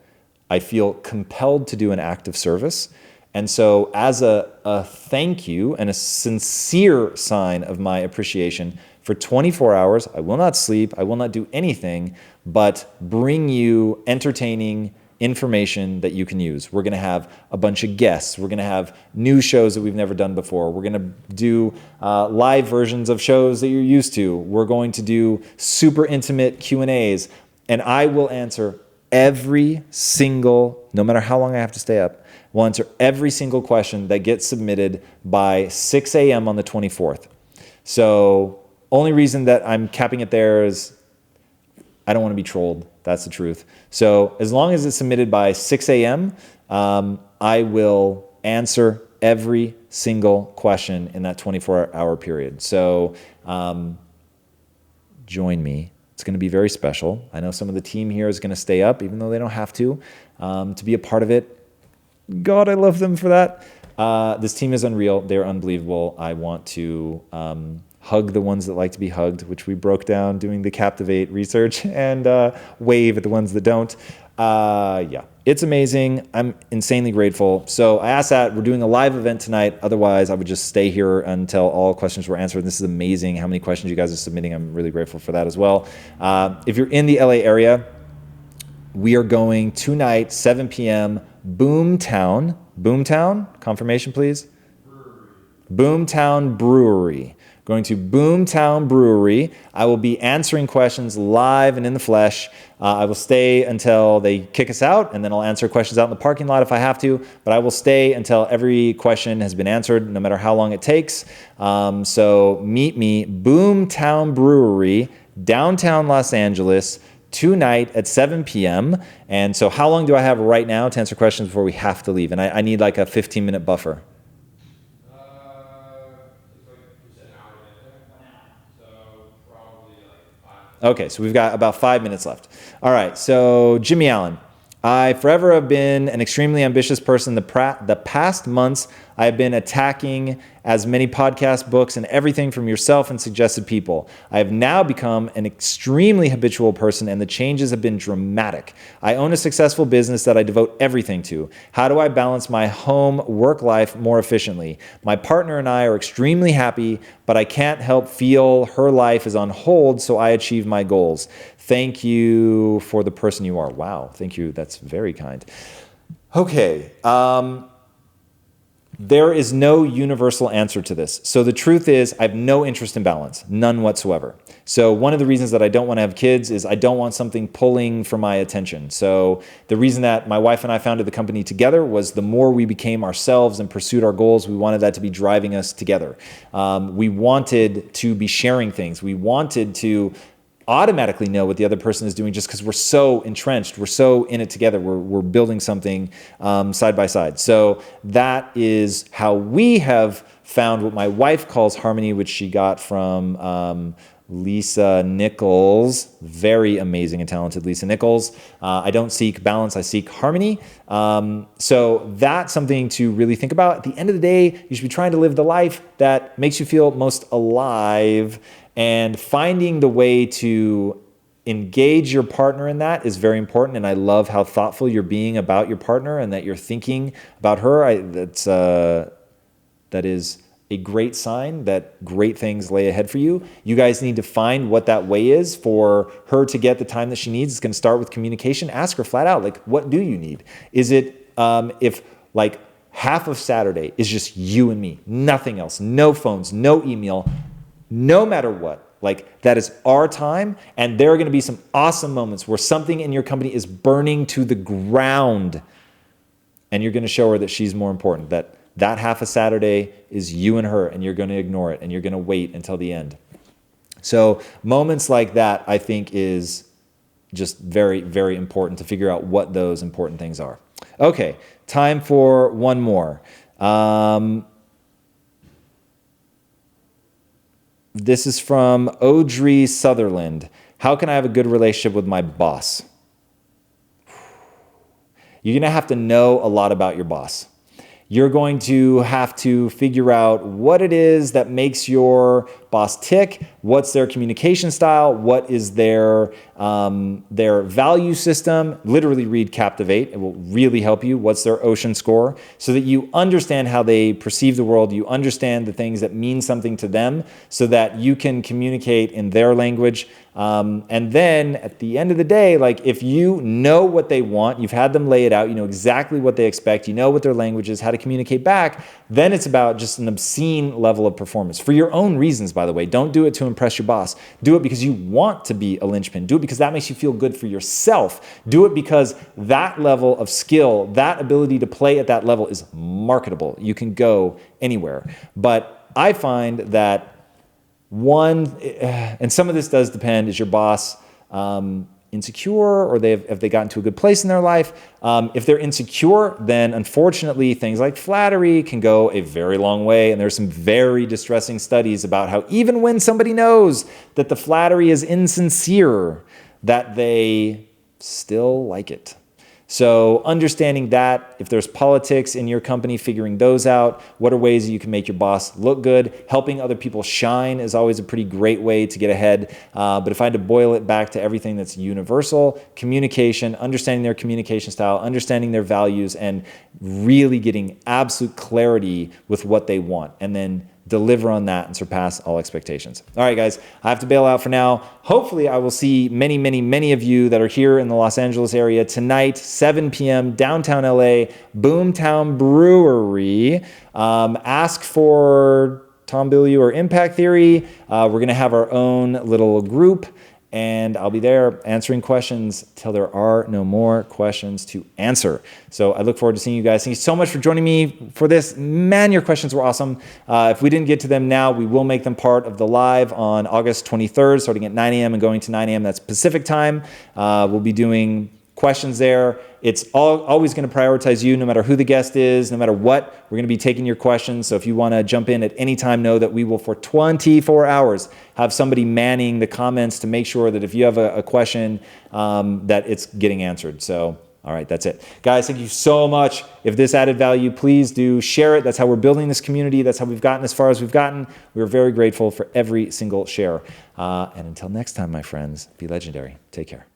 [SPEAKER 1] I feel compelled to do an act of service. And so as a thank you and a sincere sign of my appreciation, for 24 hours, I will not sleep, I will not do anything but bring you entertaining information that you can use. We're gonna have a bunch of guests. We're gonna have new shows that we've never done before. We're gonna do live versions of shows that you're used to. We're going to do super intimate Q&As, and I will answer every single, no matter how long I have to stay up, we'll answer every single question that gets submitted by 6 a.m. on the 24th. So only reason that I'm capping it there is I don't want to be trolled. That's the truth. So as long as it's submitted by 6 a.m., I will answer every single question in that 24-hour period. So join me. It's going to be very special. I know some of the team here is going to stay up, even though they don't have to be a part of it. God, I love them for that. This team is unreal. They're unbelievable. I want to hug the ones that like to be hugged, which we broke down doing the Captivate research, and wave at the ones that don't. Yeah, it's amazing. I'm insanely grateful. So I asked that. We're doing a live event tonight. Otherwise, I would just stay here until all questions were answered. This is amazing how many questions you guys are submitting. I'm really grateful for that as well. If you're in the LA area, we are going tonight, 7 p.m., Boomtown. Boomtown? Confirmation, please. Boomtown Brewery. Going to Boomtown Brewery. I will be answering questions live and in the flesh. I will stay until they kick us out, and then I'll answer questions out in the parking lot if I have to. But I will stay until every question has been answered, no matter how long it takes. So meet me, Boomtown Brewery, downtown Los Angeles, tonight at 7 p.m. And so how long do I have right now to answer questions before we have to leave? And I need like a 15-minute buffer. Okay, so we've got about 5 minutes left. All right, so Jimmy Allen. I forever have been an extremely ambitious person. The past months, I have been attacking as many podcasts, books, and everything from yourself and suggested people. I have now become an extremely habitual person, and the changes have been dramatic. I own a successful business that I devote everything to. How do I balance my home work life more efficiently? My partner and I are extremely happy, but I can't help feel her life is on hold, so I achieve my goals. Thank you for the person you are. Wow, thank you. That's very kind. Okay. There is no universal answer to this. So the truth is, I have no interest in balance, none whatsoever. So one of the reasons that I don't want to have kids is I don't want something pulling for my attention. So the reason that my wife and I founded the company together was the more we became ourselves and pursued our goals, we wanted that to be driving us together. We wanted to be sharing things. We wanted to automatically know what the other person is doing just because we're so entrenched, we're so in it together, we're building something side by side. So that is how we have found what my wife calls harmony, which she got from Lisa Nichols, very amazing and talented Lisa Nichols. I don't seek balance, I seek harmony. So that's something to really think about. At the end of the day, you should be trying to live the life that makes you feel most alive, and finding the way to engage your partner in that is very important. And I love how thoughtful you're being about your partner and that you're thinking about her. That is a great sign that great things lay ahead for you. You guys need to find what that way is for her to get the time that she needs. It's going to start with communication. Ask her flat out, like, what do you need? Is it if like half of Saturday is just you and me, nothing else, no phones, no email, no matter what, like that is our time. And there are going to be some awesome moments where something in your company is burning to the ground and you're going to show her that she's more important, that half a Saturday is you and her, and you're going to ignore it, and you're going to wait until the end. So moments like that, I think, is just very, very important to figure out what those important things are. Okay, time for one more. This is from Audrey Sutherland. How can I have a good relationship with my boss? You're going to have to know a lot about your boss. You're going to have to figure out what it is that makes your boss tick, what's their communication style, what is their value system. Literally read Captivate. It will really help you. What's their ocean score? So that you understand how they perceive the world. You understand the things that mean something to them so that you can communicate in their language. And then at the end of the day, like if you know what they want, you've had them lay it out, you know exactly what they expect, you know what their language is, how to communicate back, then it's about just an obscene level of performance. For your own reasons, by the way. Don't do it to impress your boss. Do it because you want to be a linchpin. Do it because that makes you feel good for yourself. Do it because that level of skill, that ability to play at that level is marketable. You can go anywhere. But I find that and some of this does depend, is your boss insecure, or have they gotten to a good place in their life? If they're insecure, then unfortunately things like flattery can go a very long way. And there's some very distressing studies about how even when somebody knows that the flattery is insincere, that they still like it. So understanding that, if there's politics in your company, figuring those out, what are ways that you can make your boss look good? Helping other people shine is always a pretty great way to get ahead. But if I had to boil it back to everything that's universal, communication, understanding their communication style, understanding their values, and really getting absolute clarity with what they want, and then deliver on that and surpass all expectations. All right, guys, I have to bail out for now. Hopefully, I will see many, many, many of you that are here in the Los Angeles area tonight, 7 p.m., downtown LA, Boomtown Brewery. Ask for Tom Bilyeu or Impact Theory. We're going to have our own little group, and I'll be there answering questions till there are no more questions to answer. So I look forward to seeing you guys. Thank you so much for joining me for this. Man, your questions were awesome. If we didn't get to them now, we will make them part of the live on August 23rd, starting at 9 a.m. and going to 9 a.m. That's Pacific time. We'll be doing questions there. It's always going to prioritize you, no matter who the guest is, no matter what. We're going to be taking your questions. So if you want to jump in at any time, know that we will, for 24 hours, have somebody manning the comments to make sure that if you have a question, that it's getting answered. So, all right, that's it. Guys, thank you so much. If this added value, please do share it. That's how we're building this community. That's how we've gotten as far as we've gotten. We're very grateful for every single share. And until next time, my friends, be legendary. Take care.